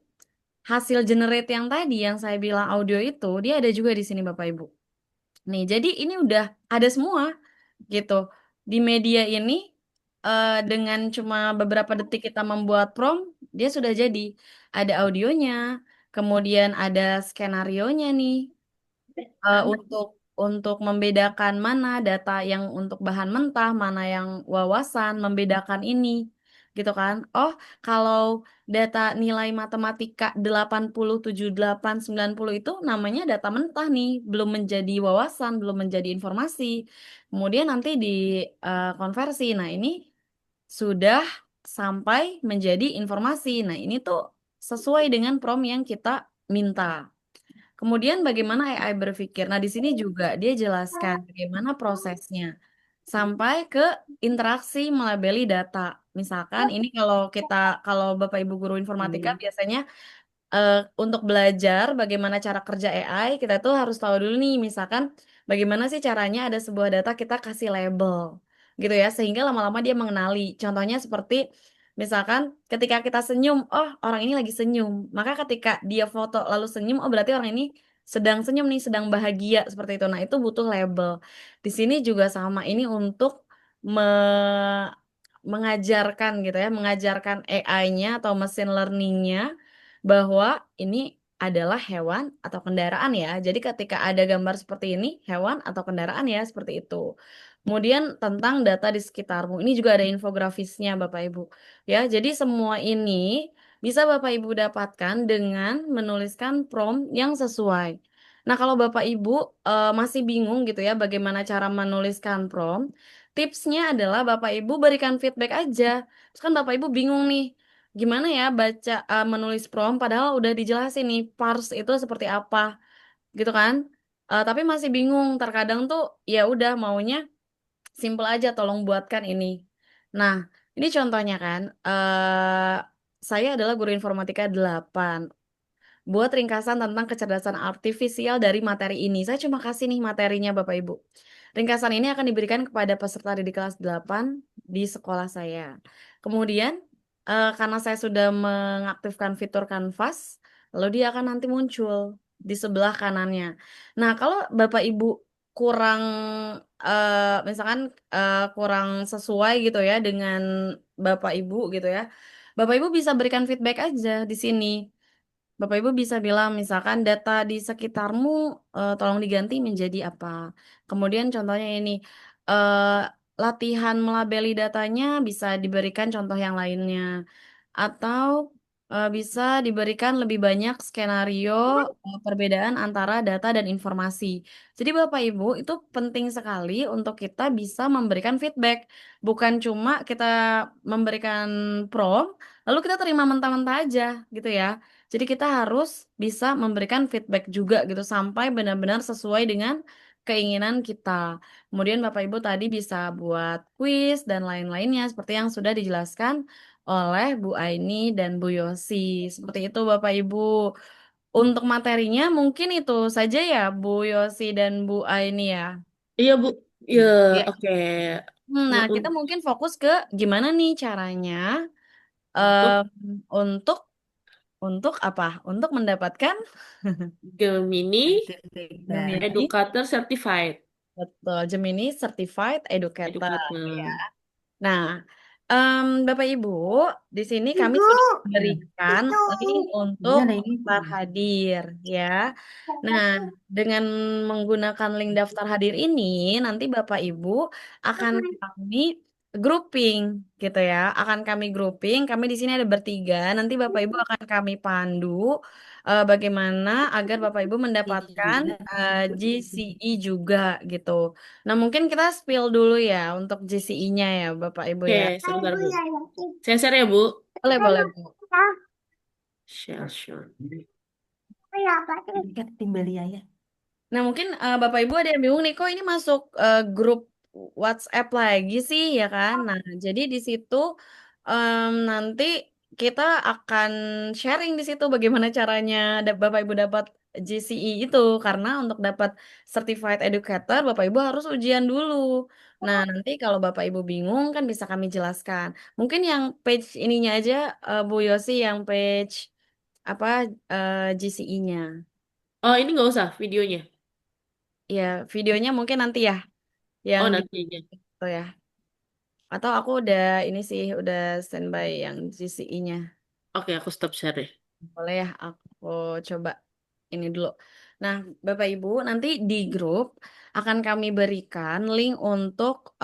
hasil generate yang tadi yang saya bilang audio itu, dia ada juga di sini Bapak Ibu. Nih, jadi ini udah ada semua gitu. di media ini dengan cuma beberapa detik kita membuat prompt, dia sudah jadi. Ada audionya, kemudian ada skenarionya nih untuk membedakan mana data yang untuk bahan mentah, mana yang wawasan, membedakan ini. Gitu kan. Oh, kalau data nilai matematika 80, 78, 90 itu namanya data mentah nih, belum menjadi wawasan, belum menjadi informasi. Kemudian nanti konversi. Nah, ini sudah sampai menjadi informasi. Nah, ini tuh sesuai dengan prompt yang kita minta. Kemudian bagaimana AI berpikir? Nah, di sini juga dia jelaskan bagaimana prosesnya sampai ke interaksi melabeli data. Misalkan ini kalau Bapak Ibu guru informatika biasanya eh, untuk belajar bagaimana cara kerja AI, kita tuh harus tahu dulu nih, misalkan bagaimana sih caranya ada sebuah data kita kasih label, gitu ya, sehingga lama-lama dia mengenali. Contohnya seperti, misalkan ketika kita senyum, oh orang ini lagi senyum, maka ketika dia foto lalu senyum, oh berarti orang ini sedang senyum nih, sedang bahagia seperti itu. Nah, itu butuh label. Di sini juga sama, ini untuk mengajarkan gitu ya, mengajarkan AI-nya atau mesin learning-nya bahwa ini adalah hewan atau kendaraan ya. Jadi ketika ada gambar seperti ini, hewan atau kendaraan ya, seperti itu. Kemudian tentang data di sekitarmu. Ini juga ada infografisnya Bapak Ibu. Ya, jadi semua ini bisa Bapak Ibu dapatkan dengan menuliskan prompt yang sesuai. Nah, kalau Bapak Ibu masih bingung gitu ya bagaimana cara menuliskan prompt, tipsnya adalah Bapak Ibu berikan feedback aja. Terus kan Bapak Ibu bingung nih, gimana ya baca menulis prompt padahal udah dijelasin nih parse itu seperti apa gitu kan. Tapi masih bingung, terkadang tuh ya udah maunya simple aja, tolong buatkan ini. Nah, ini contohnya kan, saya adalah guru informatika 8. Buat ringkasan tentang kecerdasan artifisial dari materi ini. Saya cuma kasih nih materinya Bapak Ibu. Ringkasan ini akan diberikan kepada peserta didik kelas 8 di sekolah saya. Kemudian, karena saya sudah mengaktifkan fitur Canvas, lalu dia akan nanti muncul di sebelah kanannya. Nah, kalau Bapak Ibu kurang, misalkan kurang sesuai gitu ya dengan Bapak Ibu gitu ya, Bapak Ibu bisa berikan feedback aja di sini. Bapak Ibu bisa bilang misalkan data di sekitarmu tolong diganti menjadi apa. Kemudian contohnya ini eh, latihan melabeli datanya bisa diberikan contoh yang lainnya. Atau bisa diberikan lebih banyak skenario perbedaan antara data dan informasi. Jadi Bapak Ibu itu penting sekali untuk kita bisa memberikan feedback. Bukan cuma kita memberikan prompt, lalu kita terima mentah-mentah aja gitu ya. Jadi kita harus bisa memberikan feedback juga gitu sampai benar-benar sesuai dengan keinginan kita. Kemudian Bapak Ibu tadi bisa buat quiz dan lain-lainnya seperti yang sudah dijelaskan oleh Bu Aini dan Bu Yosi. Seperti itu Bapak Ibu. Untuk materinya mungkin itu saja ya Bu Yosi dan Bu Aini ya. Iya, Bu. Ya, Ya, oke. Nah, Nah, kita mungkin fokus ke gimana nih caranya untuk untuk apa? Untuk mendapatkan Gemini Gemini, Educator Certified. betul, Gemini Certified Educator. Ya. Educator. Nah, Bapak Ibu, di sini kami sudah memberikan link untuk iya ada ini. daftar hadir, ya. Nah, dengan menggunakan link daftar hadir ini, nanti Bapak Ibu akan kami grouping, gitu ya. Akan kami grouping. Kami di sini ada bertiga. Nanti Bapak Ibu akan kami pandu bagaimana agar Bapak Ibu mendapatkan GCE juga, gitu. Nah, mungkin kita spill dulu ya untuk GCE-nya ya, Bapak Ibu Oke, ya. sebentar, Bu. Saya share ya, Bu. Boleh, boleh, Bu. Share, share. Kan timbal ya. Nah, mungkin Bapak Ibu ada yang bingung nih, kok ini masuk grup WhatsApp lagi sih, ya kan? Nah, jadi di situ nanti kita akan sharing di situ bagaimana caranya Bapak Ibu dapat GCE itu, karena untuk dapat Certified Educator, Bapak Ibu harus ujian dulu. Nah, nanti kalau Bapak Ibu bingung kan bisa kami jelaskan. Mungkin yang page ininya aja, Bu Yosi, yang page apa GCE-nya. Oh, ini nggak usah videonya. Ya, videonya mungkin nanti ya, yang Oh, di nanti aja. itu ya. Atau aku udah ini sih udah standby yang GCE-nya. Oke, aku stop share deh. Boleh ya, aku coba ini dulu. Nah, Bapak Ibu, nanti di grup akan kami berikan link untuk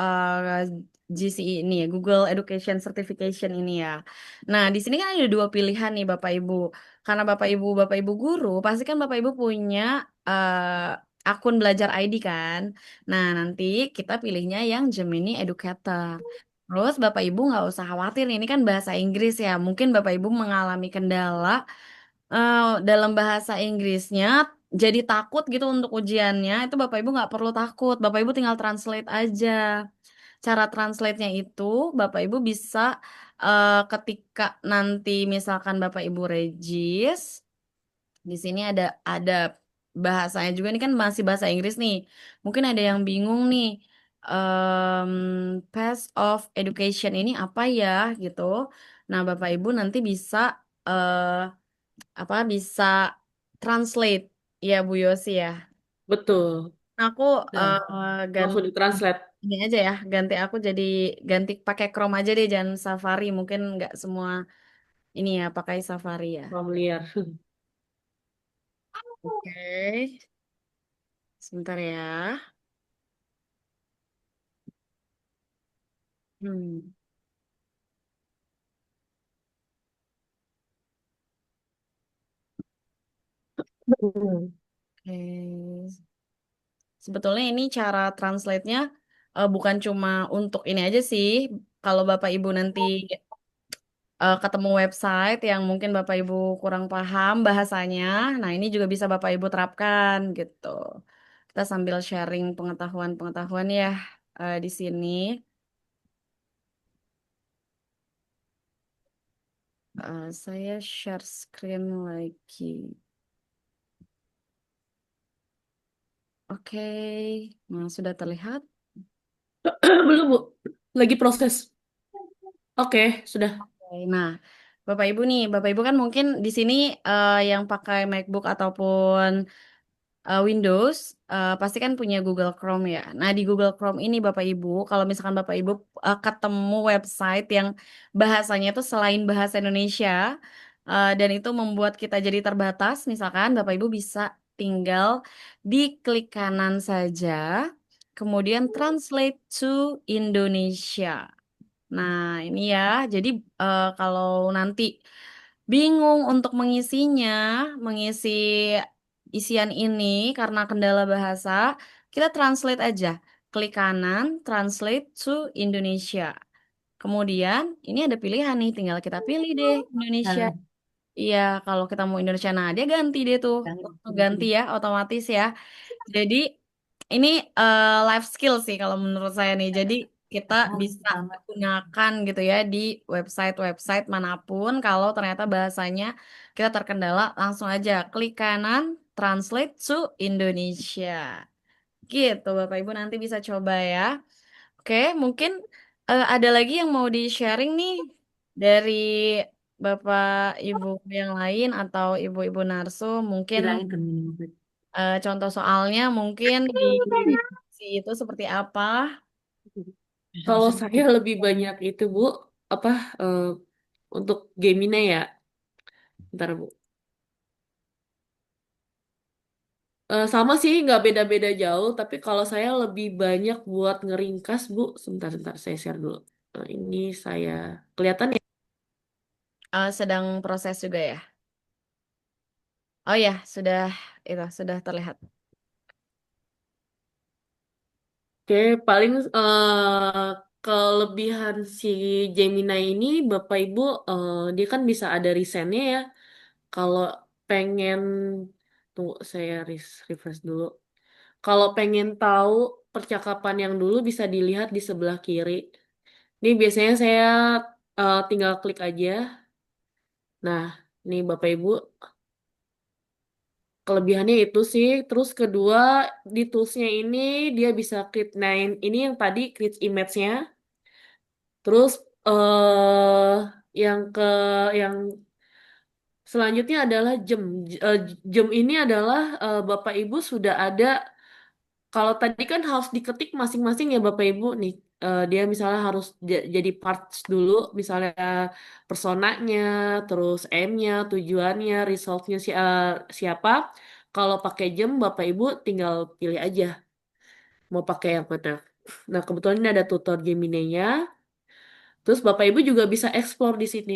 GCE ini ya, Google Education Certification ini ya. Nah, di sini kan ada dua pilihan nih Bapak Ibu. Karena Bapak Ibu guru, pasti kan Bapak Ibu punya akun belajar ID kan. Nah, nanti kita pilihnya yang Gemini Educator. Terus Bapak Ibu nggak usah khawatir nih, ini kan bahasa Inggris ya. Mungkin Bapak Ibu mengalami kendala eh, dalam bahasa Inggrisnya, jadi takut gitu untuk ujiannya. Itu Bapak Ibu nggak perlu takut. Bapak Ibu tinggal translate aja. Cara translate-nya itu Bapak Ibu bisa ketika nanti misalkan Bapak Ibu regis, di sini ada bahasanya juga, ini kan masih bahasa Inggris nih. Mungkin ada yang bingung nih. Path of education ini apa ya gitu. Nah, Bapak Ibu nanti bisa eh, apa bisa translate ya Bu Yosi ya. Betul. Aku Nah, ganti langsung ditranslate ini aja ya, aku jadi ganti pakai Chrome aja deh, jangan Safari. Mungkin nggak semua ini ya pakai Safari ya. familiar. Oke, sebentar ya. Hmm. Hmm. Oke. Sebetulnya ini cara translate-nya bukan cuma untuk ini aja sih. Kalau Bapak Ibu nanti ketemu website yang mungkin Bapak Ibu kurang paham bahasanya, nah ini juga bisa Bapak Ibu terapkan gitu. Kita sambil sharing pengetahuan-pengetahuan ya di sini. Saya share screen lagi. Oke, nah sudah terlihat. Belum, Bu. Lagi proses. Oke, sudah. Oke, nah, Bapak Ibu kan mungkin di sini yang pakai MacBook ataupun Windows pasti kan punya Google Chrome ya. Nah, di Google Chrome ini Bapak Ibu, kalau misalkan Bapak Ibu ketemu website yang bahasanya itu selain bahasa Indonesia dan itu membuat kita jadi terbatas, misalkan Bapak Ibu bisa tinggal di klik kanan saja, kemudian translate to Indonesia. Nah, ini ya. Jadi kalau nanti bingung untuk mengisi isian ini karena kendala bahasa, kita translate aja. Klik kanan, translate to Indonesia. Kemudian ini ada pilihan nih, tinggal kita pilih deh Indonesia. Nah, Iya, kalau kita mau Indonesia, nah dia ganti deh tuh. Ganti ya, otomatis ya. Jadi ini life skill sih kalau menurut saya nih. Jadi kita bisa gunakan gitu ya di website-website manapun. Kalau ternyata bahasanya kita terkendala, langsung aja klik kanan, translate to Indonesia. Gitu, Bapak Ibu nanti bisa coba ya. Oke, mungkin ada lagi yang mau di-sharing nih dari Bapak Ibu yang lain atau Ibu-Ibu Narso. Mungkin bilangin ke Mimi. contoh soalnya mungkin di si itu seperti apa? Kalau saya lebih banyak itu, Bu, apa eh, untuk Gemini ya. Ntar, Bu. Sama sih, nggak beda-beda jauh, tapi kalau saya lebih banyak buat ngeringkas, Bu. Sebentar, saya share dulu. Ini saya kelihatan ya. Sedang proses juga ya. Oh ya, sudah terlihat. Oke, paling kelebihan si Gemini ini, Bapak Ibu, dia kan bisa ada resennya ya. Kalau pengen, tunggu saya refresh dulu. Kalau pengen tahu percakapan yang dulu bisa dilihat di sebelah kiri. Ini biasanya saya tinggal klik aja. Nah, nih Bapak Ibu, kelebihannya itu sih. Terus kedua, di toolsnya ini dia bisa create, nah ini yang tadi create image-nya. Terus yang ke yang selanjutnya adalah jam. Jam ini adalah Bapak Ibu sudah ada. Kalau tadi kan harus diketik masing-masing ya Bapak Ibu nih. Dia misalnya harus jadi parts dulu, misalnya personanya, terus M-nya, tujuannya, resultnya siapa. Kalau pakai jam, Bapak Ibu tinggal pilih aja mau pakai yang mana. Nah, kebetulan ini ada tutor Gemini-nya. Terus Bapak Ibu juga bisa explore di sini.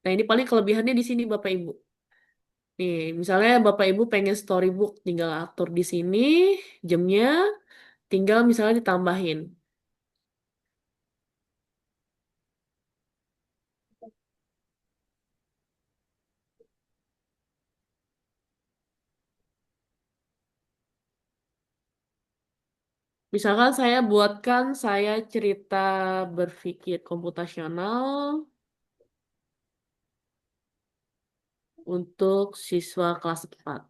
Nah, ini paling kelebihannya di sini Bapak Ibu. Nih, misalnya Bapak Ibu pengen storybook, tinggal atur di sini jamnya, tinggal misalnya ditambahin. Misalkan saya cerita berpikir komputasional untuk siswa kelas 4.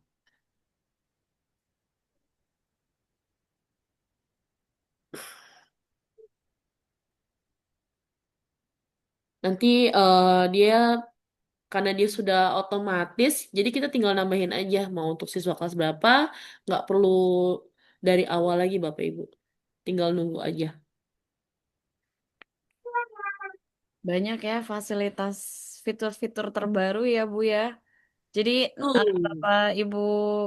Nanti dia karena dia sudah otomatis, jadi kita tinggal nambahin aja mau untuk siswa kelas berapa, nggak perlu dari awal lagi Bapak Ibu. Tinggal nunggu aja. Banyak ya fasilitas fitur-fitur terbaru ya Bu ya. Jadi Oh. Bapak Ibu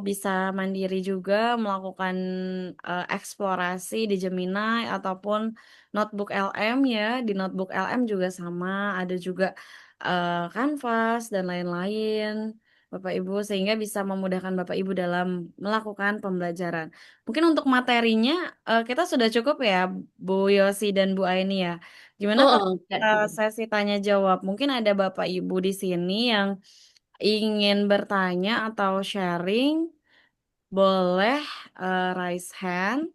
bisa mandiri juga melakukan eksplorasi di Gemini ataupun Notebook LM ya. Di Notebook LM juga sama, ada juga Canvas dan lain-lain. Bapak Ibu sehingga bisa memudahkan Bapak Ibu dalam melakukan pembelajaran. Mungkin untuk materinya kita sudah cukup ya Bu Yosi dan Bu Aini ya. Gimana kalau Oh, kita oke. sesi tanya jawab? Mungkin ada Bapak Ibu di sini yang ingin bertanya atau sharing, boleh raise hand.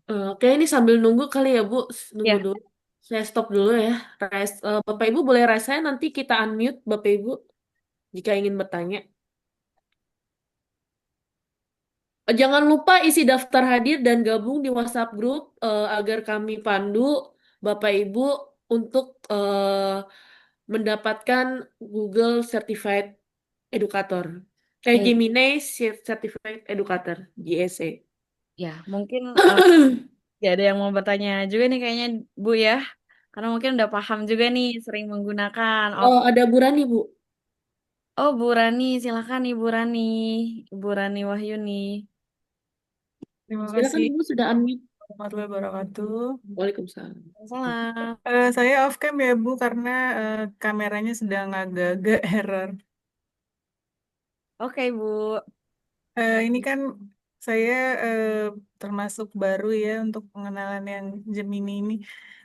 Oke, ini sambil nunggu kali ya, Bu. Nunggu Ya, dulu. Saya stop dulu ya. Bapak Ibu boleh raise hand, nanti kita unmute Bapak Ibu jika ingin bertanya. Jangan lupa isi daftar hadir dan gabung di WhatsApp group agar kami pandu Bapak Ibu untuk mendapatkan Google Certified Educator. eh, Gemini Certified Educator, GSE. ya mungkin ya ada yang mau bertanya juga nih kayaknya Bu ya, karena mungkin udah paham juga nih sering menggunakan. Oh, Oke. ada Bu Rani, Bu. Oh Bu Rani, silakan Ibu Rani, Ibu Rani Wahyuni. Terima Silakan kasih Ibu sudah unmute. warahmatullahi wabarakatuh. Waalaikumsalam. Salam. Saya off cam ya Bu karena kameranya sedang agak-agak error. Oke Bu. Ini kan saya termasuk baru ya untuk pengenalan yang Gemini ini.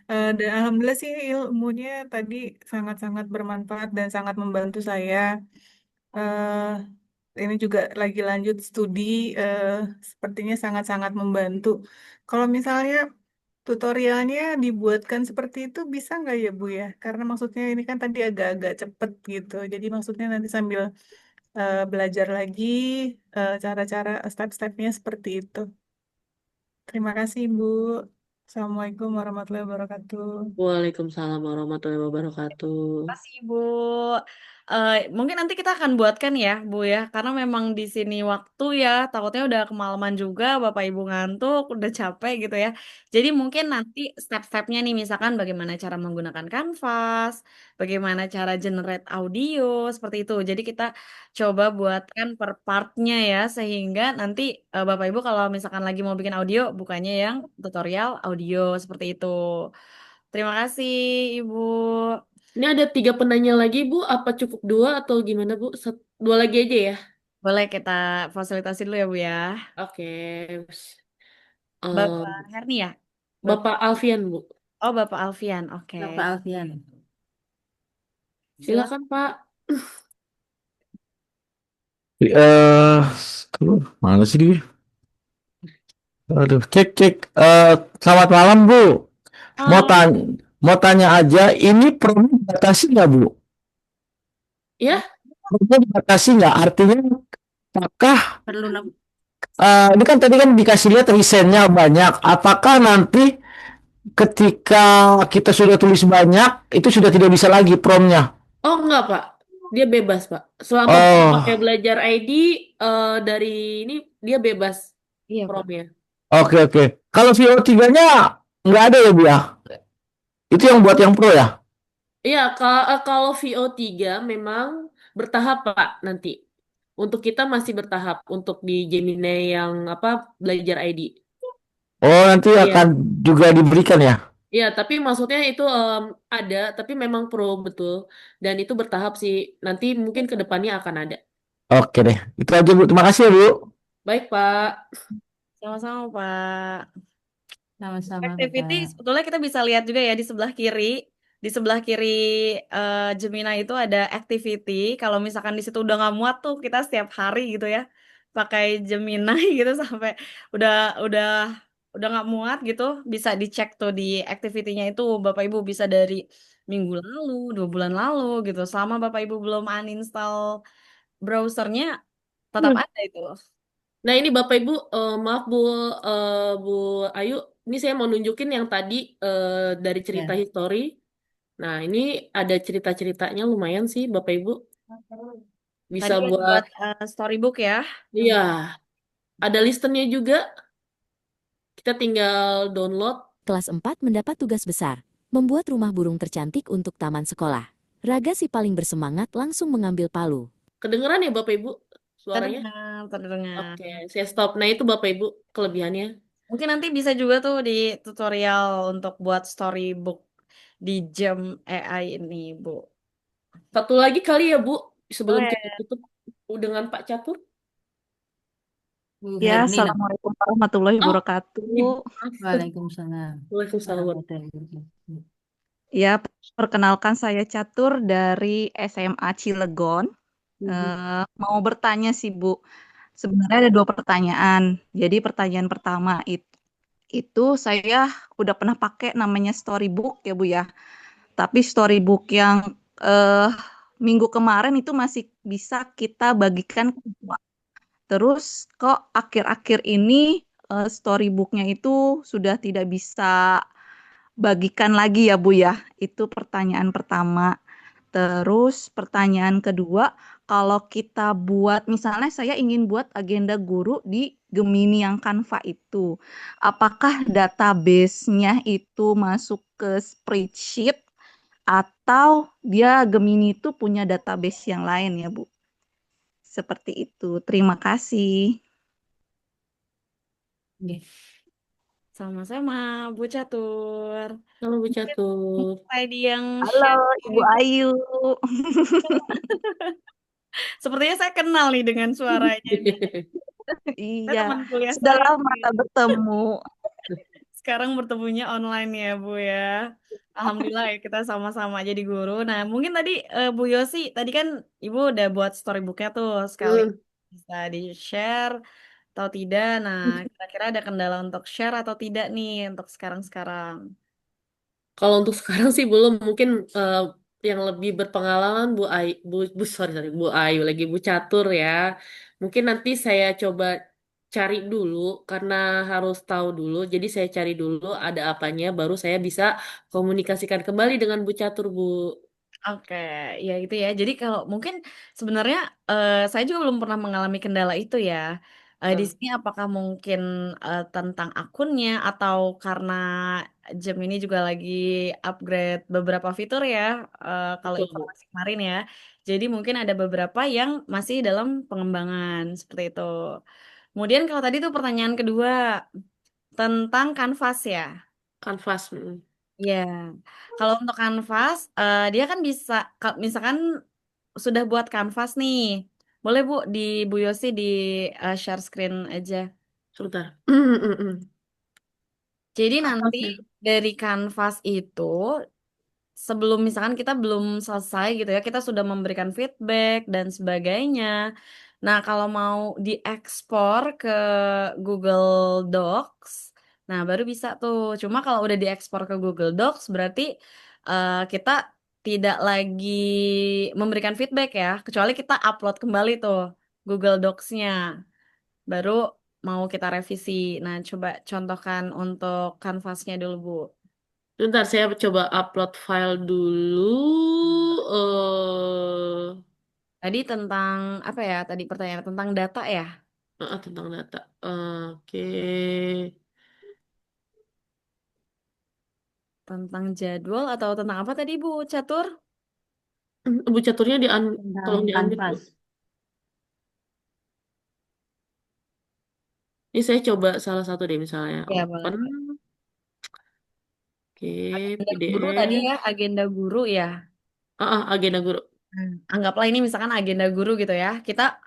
Dan alhamdulillah sih ilmunya tadi sangat-sangat bermanfaat dan sangat membantu saya. Eh, ini juga lagi lanjut studi, eh, sepertinya sangat-sangat membantu. Kalau misalnya tutorialnya dibuatkan seperti itu bisa nggak ya Bu ya? Karena maksudnya ini kan tadi agak-agak cepet gitu. Jadi maksudnya nanti sambil belajar lagi cara-cara step-stepnya seperti itu. Terima kasih Bu. Assalamualaikum warahmatullahi wabarakatuh. Waalaikumsalam warahmatullahi wabarakatuh. Kasih Ibu. Mungkin nanti kita akan buatkan ya Bu ya, karena memang di sini waktu ya, takutnya udah kemalaman juga, Bapak Ibu ngantuk, udah capek gitu ya. Jadi mungkin nanti step-stepnya nih, misalkan bagaimana cara menggunakan Canvas, bagaimana cara generate audio, seperti itu. Jadi kita coba buatkan per partnya ya, sehingga nanti Bapak Ibu kalau misalkan lagi mau bikin audio, bukannya yang tutorial audio seperti itu. Terima kasih Ibu. Ini ada 3 penanya lagi, Bu. Apa cukup 2 atau gimana, Bu? 2 lagi aja ya? Boleh kita fasilitasi dulu ya Bu ya. Oke. Bapak Em, Herni ya? Bapak Bapak Alfian, Bu. Oh Bapak Alfian, oke. Bapak Alfian. Silakan. Silakan, Pak. Eh, aduh, mana sih dia? Aduh, cek cek. Selamat malam Bu. Mau Oh, tanya, mau tanya aja. Ini promo dibatasi nggak Bu? Ya, Promo dibatasi nggak? Artinya, apakah Perlu ini kan tadi kan dikasih lihat risetnya banyak. Apakah nanti ketika kita sudah tulis banyak, itu sudah tidak bisa lagi promnya? oh enggak, Pak. Dia bebas, Pak. Selama pakai Oh, belajar ID dari ini dia bebas. Iya, Pak. promnya. Oke, oke. Kalau VO3-nya nggak ada ya, Bu ya? Itu yang buat yang pro ya? Iya, kalau VO3 memang bertahap Pak nanti. Untuk kita masih bertahap untuk di Gemini yang apa belajar ID. Oh, nanti akan Iya. juga diberikan ya? Iya, tapi maksudnya itu ada, tapi memang pro betul. Dan itu bertahap sih. Nanti mungkin ke depannya akan ada. Oke deh. Itu aja, Bu. Terima kasih ya, Bu. Baik, Pak. Sama-sama, Pak. Sama-sama, Activity Bapak. sebetulnya kita bisa lihat juga ya di sebelah kiri. Di sebelah kiri Gemini itu ada activity. Kalau misalkan di situ udah nggak muat tuh kita setiap hari gitu ya pakai Gemini gitu sampai udah udah udah nggak muat gitu bisa dicek tuh di activity-nya itu Bapak Ibu bisa dari minggu lalu, 2 bulan lalu gitu. Selama Bapak Ibu belum uninstall browsernya tetap ada itu. Nah, ini Bapak Ibu, maaf Bu Ayu, ini saya mau nunjukin yang tadi dari cerita Ya. history. Nah, ini ada cerita-ceritanya lumayan sih Bapak Ibu. Bisa Tadi yang buat, buat storybook ya. iya, ada listennya juga. Kita tinggal download. Kelas 4 mendapat tugas besar, membuat rumah burung tercantik untuk taman sekolah. Raga si paling bersemangat langsung mengambil palu. Kedengeran ya Bapak Ibu suaranya? Terdengar, terdengar. Oke, saya stop. Nah, itu Bapak Ibu kelebihannya. Mungkin nanti bisa juga tuh di tutorial untuk buat storybook di jam AI ini, Bu. Satu lagi kali ya Bu, sebelum kita Boleh. tutup dengan Pak Catur. Bu Ya, Herlina. Assalamualaikum warahmatullahi Oh, wabarakatuh. maaf. Waalaikumsalam. Waalaikumsalam. Warahmatullahi wabarakatuh. Ya, perkenalkan saya Catur dari SMA Cilegon. Mau bertanya sih, Bu. Sebenarnya ada 2 pertanyaan. Jadi pertanyaan pertama itu saya udah pernah pakai namanya Storybook ya, Bu ya. Tapi Storybook yang eh, minggu kemarin itu masih bisa kita bagikan ke semua. Terus kok akhir-akhir ini storybooknya itu sudah tidak bisa bagikan lagi ya Bu ya. Itu pertanyaan pertama. Terus pertanyaan kedua, kalau kita buat, misalnya saya ingin buat agenda guru di Gemini yang Canva itu, apakah database-nya itu masuk ke spreadsheet atau dia Gemini itu punya database yang lain ya Bu? Seperti itu. Terima kasih. Oke. Sama-sama, Bu Catur. Halo Bu Mungkin Catur. tadi yang Halo share Ibu Ayu. sepertinya saya kenal nih dengan suaranya nih. Saya Iya, teman kuliah sudah saya lama nih. tak bertemu. Sekarang bertemunya online ya, Bu ya. Alhamdulillah ya kita sama-sama jadi guru. Nah, mungkin tadi Bu Yosi, tadi kan Ibu udah buat storybooknya tuh sekali Hmm. bisa di-share atau tidak. Nah, kira-kira ada kendala untuk share atau tidak nih untuk sekarang-sekarang. Kalau untuk sekarang sih belum, mungkin yang lebih berpengalaman Bu Ayu, sorry, Bu Ayu lagi Bu Catur ya. Mungkin nanti saya coba cari dulu karena harus tahu dulu. Jadi saya cari dulu ada apanya, baru saya bisa komunikasikan kembali dengan Bu Catur Bu. Oke, ya itu ya. Jadi kalau mungkin sebenarnya saya juga belum pernah mengalami kendala itu ya. Di Hmm, sini apakah mungkin tentang akunnya atau karena Gemini juga lagi upgrade beberapa fitur ya, kalau betul Bu. informasi kemarin ya. Jadi mungkin ada beberapa yang masih dalam pengembangan seperti itu. Kemudian kalau tadi tuh pertanyaan kedua tentang kanvas ya. Kanvas. Hmm. Ya, kalau untuk kanvas, dia kan bisa, misalkan sudah buat kanvas nih, boleh Bu di Bu Yosi di share screen aja. Sebentar. Jadi nanti Kanvasnya. dari kanvas itu, sebelum misalkan kita belum selesai gitu ya, kita sudah memberikan feedback dan sebagainya. Nah, kalau mau diekspor ke Google Docs, nah baru bisa tuh. Cuma kalau udah diekspor ke Google Docs, berarti kita tidak lagi memberikan feedback ya, kecuali kita upload kembali tuh Google Docs-nya, baru mau kita revisi. Nah, coba contohkan untuk kanvasnya dulu, Bu. Sebentar, saya coba upload file dulu. Eh, Tadi tentang apa ya? Tadi pertanyaan tentang data ya? Tentang data. Oke. Tentang jadwal atau tentang apa tadi Bu Catur? Bu Caturnya Tentang tolong di-unmute, Bu. kanvas. Ini saya coba salah satu deh misalnya. Ya Open. boleh. Oke, Agenda guru tadi PDF. ya, agenda guru ya. Agenda guru. Anggaplah ini misalkan agenda guru gitu ya. Kita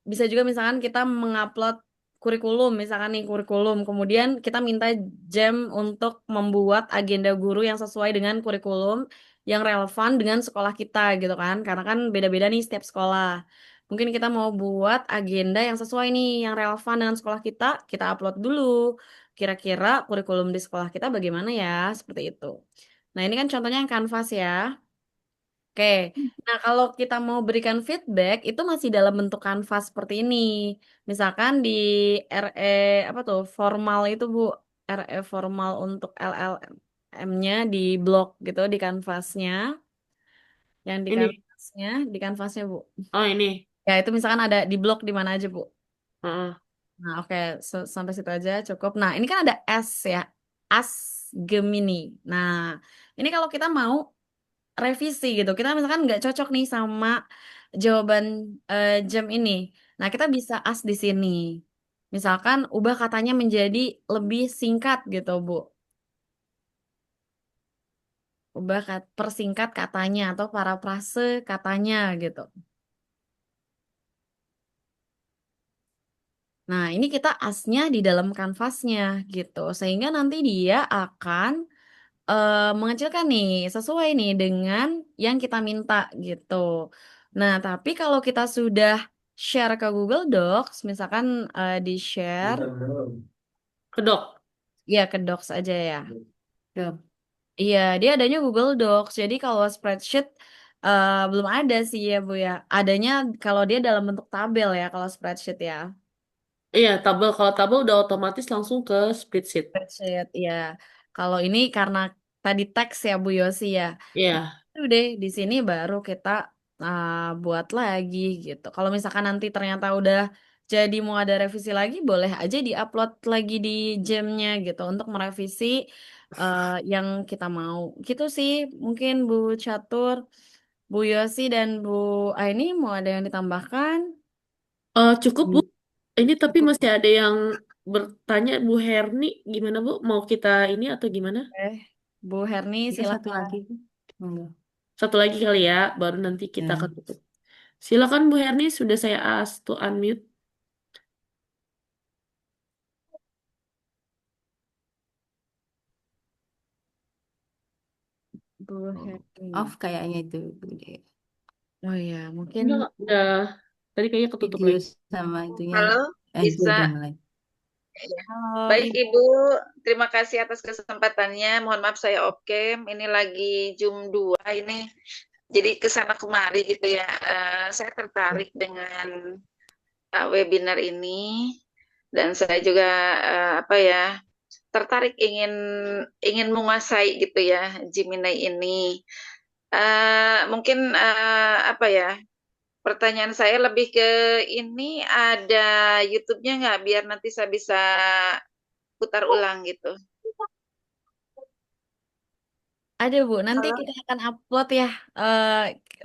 bisa juga misalkan kita mengupload kurikulum, misalkan nih kurikulum. Kemudian kita minta jam untuk membuat agenda guru yang sesuai dengan kurikulum yang relevan dengan sekolah kita gitu kan. Karena kan beda-beda nih setiap sekolah. Mungkin kita mau buat agenda yang sesuai nih, yang relevan dengan sekolah kita upload dulu. Kira-kira kurikulum di sekolah kita bagaimana ya? Seperti itu. Nah, ini kan contohnya yang Canvas ya. Oke, nah kalau kita mau berikan feedback itu masih dalam bentuk kanvas seperti ini. Misalkan di RE apa tuh formal itu Bu, RE formal untuk LLM-nya di blok gitu di kanvasnya, yang Ini. di kanvasnya Bu. Oh, ini. Ya itu misalkan ada di blok di mana aja Bu. Heeh. Nah oke sampai situ aja cukup. Nah ini kan ada S ya, As Gemini. Nah ini kalau kita mau revisi gitu. Kita misalkan nggak cocok nih sama jawaban jam ini. Nah, kita bisa as di sini. Misalkan ubah katanya menjadi lebih singkat gitu, Bu. Persingkat katanya atau parafrase katanya gitu. Nah, ini kita asnya di dalam kanvasnya gitu. Sehingga nanti dia akan mengecilkan nih sesuai nih dengan yang kita minta gitu. Nah, tapi kalau kita sudah share ke Google Docs, misalkan di share, Kedok. ya ke Docs aja ya. Tuh. Iya, dia adanya Google Docs. Jadi kalau spreadsheet belum ada sih ya Bu ya. Adanya kalau dia dalam bentuk tabel ya kalau spreadsheet ya. Iya, tabel. Kalau tabel udah otomatis langsung ke spreadsheet. Spreadsheet, ya. Kalau ini karena tadi teks ya Bu Yosi ya. Iya. Udah di sini baru kita buat lagi gitu. Kalau misalkan nanti ternyata udah jadi mau ada revisi lagi, boleh aja diupload lagi di jamnya gitu untuk merevisi yang kita mau. Gitu sih, mungkin Bu Catur, Bu Yosi dan Bu Aini mau ada yang ditambahkan? Cukup, Bu. Ini tapi Cukup. masih ada yang bertanya, Bu Herni, gimana, Bu? Mau kita ini atau gimana? Bu Herni Kita satu silakan. lagi. Enggak. Satu lagi kali ya, baru nanti kita Ya. akan tutup. Silakan Bu Herni, sudah saya ask to unmute. Bu Herni. Off kayaknya itu. Oh ya, mungkin Enggak, udah. Tadi kayaknya ketutup Video lagi. sama itunya. Halo, Itu bisa. udah mulai. Ya. halo Baik Ibu. Ibu, terima kasih atas kesempatannya. Mohon maaf saya off cam. Ini lagi Zoom 2 ini. Jadi ke sana kemari gitu ya. Saya tertarik dengan webinar ini dan saya juga apa ya, tertarik ingin menguasai gitu ya Gemini ini. Mungkin apa ya? Pertanyaan saya lebih ke ini ada YouTube-nya nggak biar nanti saya bisa putar ulang gitu. Ada Bu, nanti Halo? kita akan upload ya.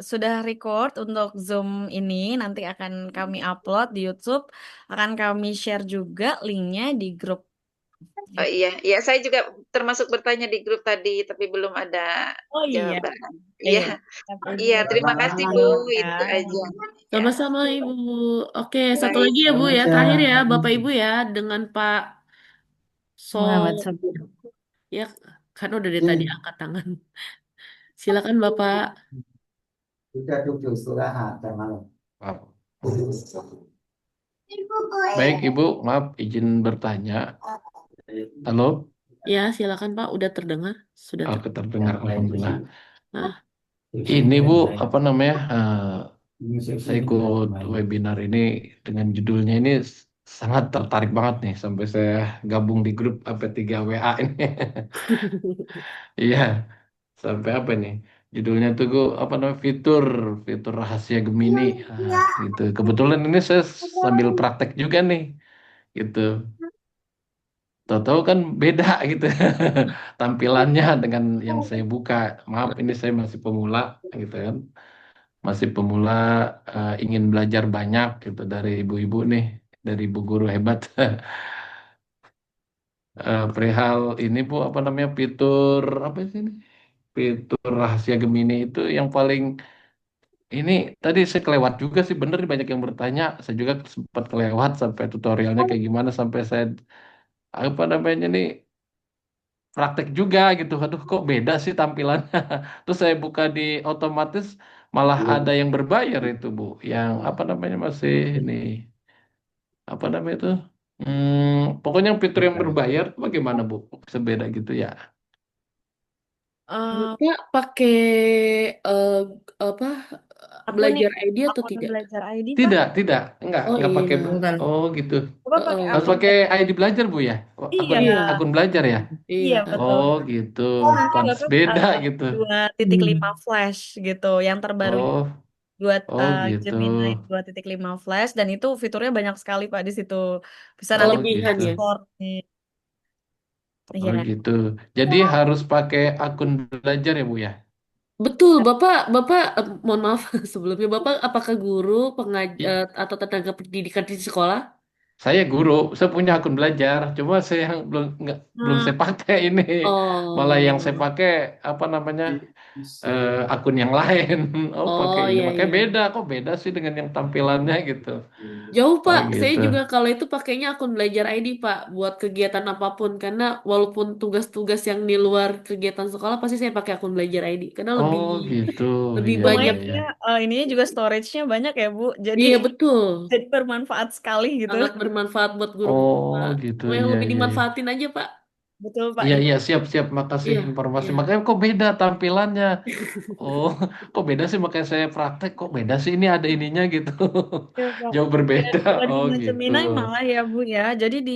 Sudah record untuk Zoom ini, nanti akan kami upload di YouTube. Akan kami share juga linknya di grup. Oh iya, iya saya juga termasuk bertanya di grup tadi tapi belum ada Oh iya, jawaban. iya. Iya, iya terima kasih Bu, Ya. itu aja. Ya, Sama-sama Ibu. Oke, satu baik. lagi ya Bu ya. Terakhir ya Bapak Ibu ya dengan Pak Muhammad So. Sobir. Ya, kan udah dari tadi angkat tangan. Silakan Bapak. Maaf. Baik, Ibu, maaf izin bertanya. Halo? Ya, silakan Pak. Udah terdengar? Sudah Oh, terdengar, alhamdulillah. Nah, Ini Bu, apa namanya? Saya ikut webinar ini dengan judulnya ini sangat tertarik banget nih sampai saya gabung di grup AP3 WA ini. Iya, sampai apa nih? Judulnya tuh apa namanya fitur fitur rahasia Gemini. Gitu. Kebetulan ini saya sambil praktek juga nih, gitu. Tahu-tahu kan beda gitu tampilannya dengan yang saya buka. Maaf, ini saya masih pemula, gitu kan. Masih pemula, ingin belajar banyak gitu dari ibu-ibu nih, dari ibu guru hebat. Perihal ini Bu, apa namanya fitur apa sih ini? Fitur rahasia Gemini itu yang paling ini tadi saya kelewat juga sih, bener nih banyak yang bertanya. Saya juga sempat kelewat sampai tutorialnya kayak gimana sampai saya apa namanya nih praktek juga gitu. Aduh, kok beda sih tampilannya. Terus saya buka di otomatis malah ada yang berbayar itu Bu, yang apa namanya masih ini apa namanya itu? Pokoknya yang fitur yang berbayar bagaimana Bu? Bisa beda gitu ya? Eh, Bapak pakai eh, apa akun belajar ID atau akun tidak? belajar ID, Pak. Tidak, Oh enggak pakai. iya. Bukan. Oh gitu. Bapak pakai Heeh. Harus akun pakai belajar. ID belajar Bu ya? Oh, Iya, akun Iya, akun belajar ya? iya iya. betul. Oh gitu. Oh, nanti Pantes Bapak beda gitu. 2.5 flash gitu, yang terbaru Oh, dua oh gitu. Gemini 2.5 flash dan itu fiturnya banyak sekali Pak di situ. Bisa nanti Oh gitu. Kelebihannya. explore nih. Oh Iya. gitu. Jadi harus pakai akun belajar ya Bu ya? Betul, Bapak, Bapak, mohon maaf sebelumnya, Bapak apakah guru, I- atau tenaga pendidikan di sekolah? Saya guru, saya punya akun belajar. Cuma saya yang belum Nah, saya pakai ini. Malah yang saya Oh, pakai apa namanya akun yang lain. Oh pakai oh ini, iya makanya iya. beda. Kok beda sih dengan yang tampilannya gitu? Jauh Oh Pak, saya gitu. juga kalau itu pakainya akun belajar ID Pak, buat kegiatan apapun. Karena walaupun tugas-tugas yang di luar kegiatan sekolah pasti saya pakai akun belajar ID. Karena lebih Oh gitu. lebih Iya iya banyak. lumayan iya. ya, ininya juga storage-nya banyak ya Bu. Jadi Iya betul, jadi bermanfaat sekali gitu. sangat bermanfaat buat guru-guru Oh Pak. gitu. Mau yang Iya lebih iya iya. dimanfaatin aja Pak. Betul Pak. Iya iya siap siap. Makasih Iya, informasi. iya. Makanya kok beda tampilannya. Oh, kok beda sih, makanya saya praktek kok beda sih, ini ada ininya gitu. Ya, Pak. Jauh Dan berbeda. Oh dibanding gitu. Gemini malah ya Bu ya. Jadi di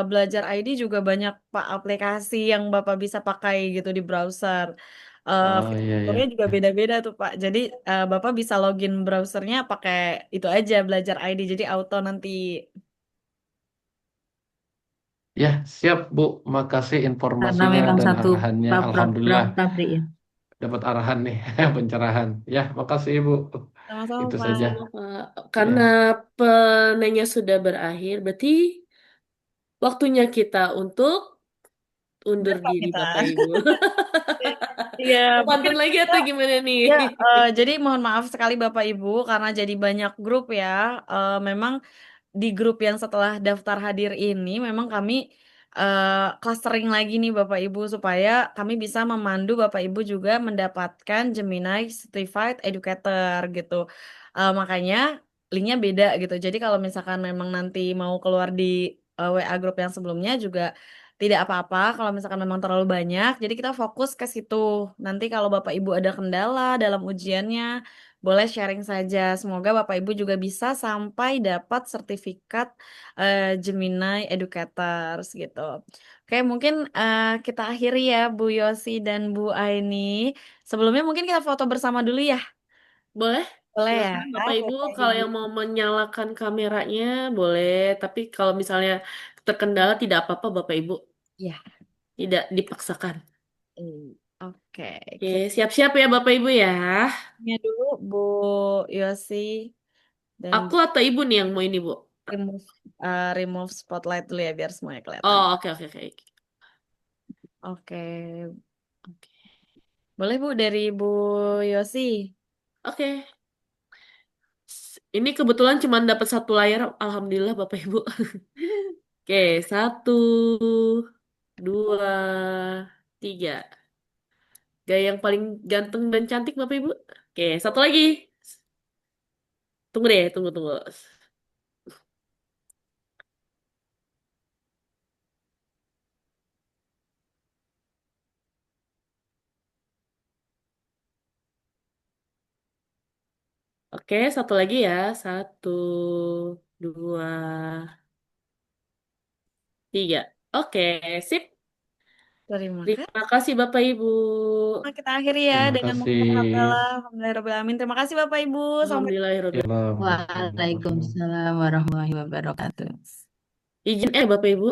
Belajar ID juga banyak Pak aplikasi yang Bapak bisa pakai gitu di browser. Oh iya iya. Fiturnya juga beda-beda tuh Pak. Jadi Bapak bisa login browsernya pakai itu aja Belajar ID. Jadi auto nanti. Ya, siap Bu. Makasih Karena informasinya memang dan satu arahannya. program Alhamdulillah pabrik ya. dapat arahan nih, pencerahan. Ya, makasih Ibu. Sama-sama Itu saja. Pak. Sama Pak. Karena Ya. penanya sudah berakhir, berarti waktunya kita untuk Udah undur Pak diri kita. Bapak Ibu. Iya, Mau mungkin pantun lagi kita atau gimana nih? ya, jadi mohon maaf sekali Bapak Ibu karena jadi banyak grup ya. Memang di grup yang setelah daftar hadir ini memang kami clustering lagi nih Bapak Ibu supaya kami bisa memandu Bapak Ibu juga mendapatkan Gemini Certified Educator gitu. Makanya linknya beda gitu. Jadi kalau misalkan memang nanti mau keluar di WA grup yang sebelumnya juga tidak apa-apa kalau misalkan memang terlalu banyak. Jadi kita fokus ke situ. Nanti kalau Bapak Ibu ada kendala dalam ujiannya boleh sharing saja. Semoga Bapak Ibu juga bisa sampai dapat sertifikat Gemini Educators gitu. Oke, mungkin kita akhiri ya Bu Yosi dan Bu Aini. Sebelumnya mungkin kita foto bersama dulu ya. Boleh? Boleh ya, Silakan Bapak Ibu, Bapak kalau Ibu. yang mau menyalakan kameranya boleh, tapi kalau misalnya terkendala tidak apa-apa Bapak Ibu, Ya, tidak dipaksakan. oke. Oke, Kita siap-siap ya Bapak Ibu ya. tanya dulu Bu Yosi dan Aku atau Ibu nih yang mau ini Bu? remove remove spotlight dulu ya biar semuanya kelihatan. Oh, oke oke oke. Oke, Oke. boleh Bu dari Bu Yosi. Oke. Ini kebetulan cuma dapat satu layar, alhamdulillah Bapak Ibu. Oke, satu, dua, tiga. Gaya yang paling ganteng dan cantik Bapak Ibu. Oke, satu lagi. Tunggu deh, tunggu tunggu. Oke, satu lagi ya. Satu, dua, tiga. Oke, sip. Terima kasih. Terima kasih Bapak Ibu. Kita akhiri ya Terima dengan kasih. menghamdalah. Alhamdulillahirobbilalamin. Terima kasih Bapak Ibu. Sampai Alhamdulillahirobbilalamin. Waalaikumsalam warahmatullahi wabarakatuh. Izin Bapak Ibu.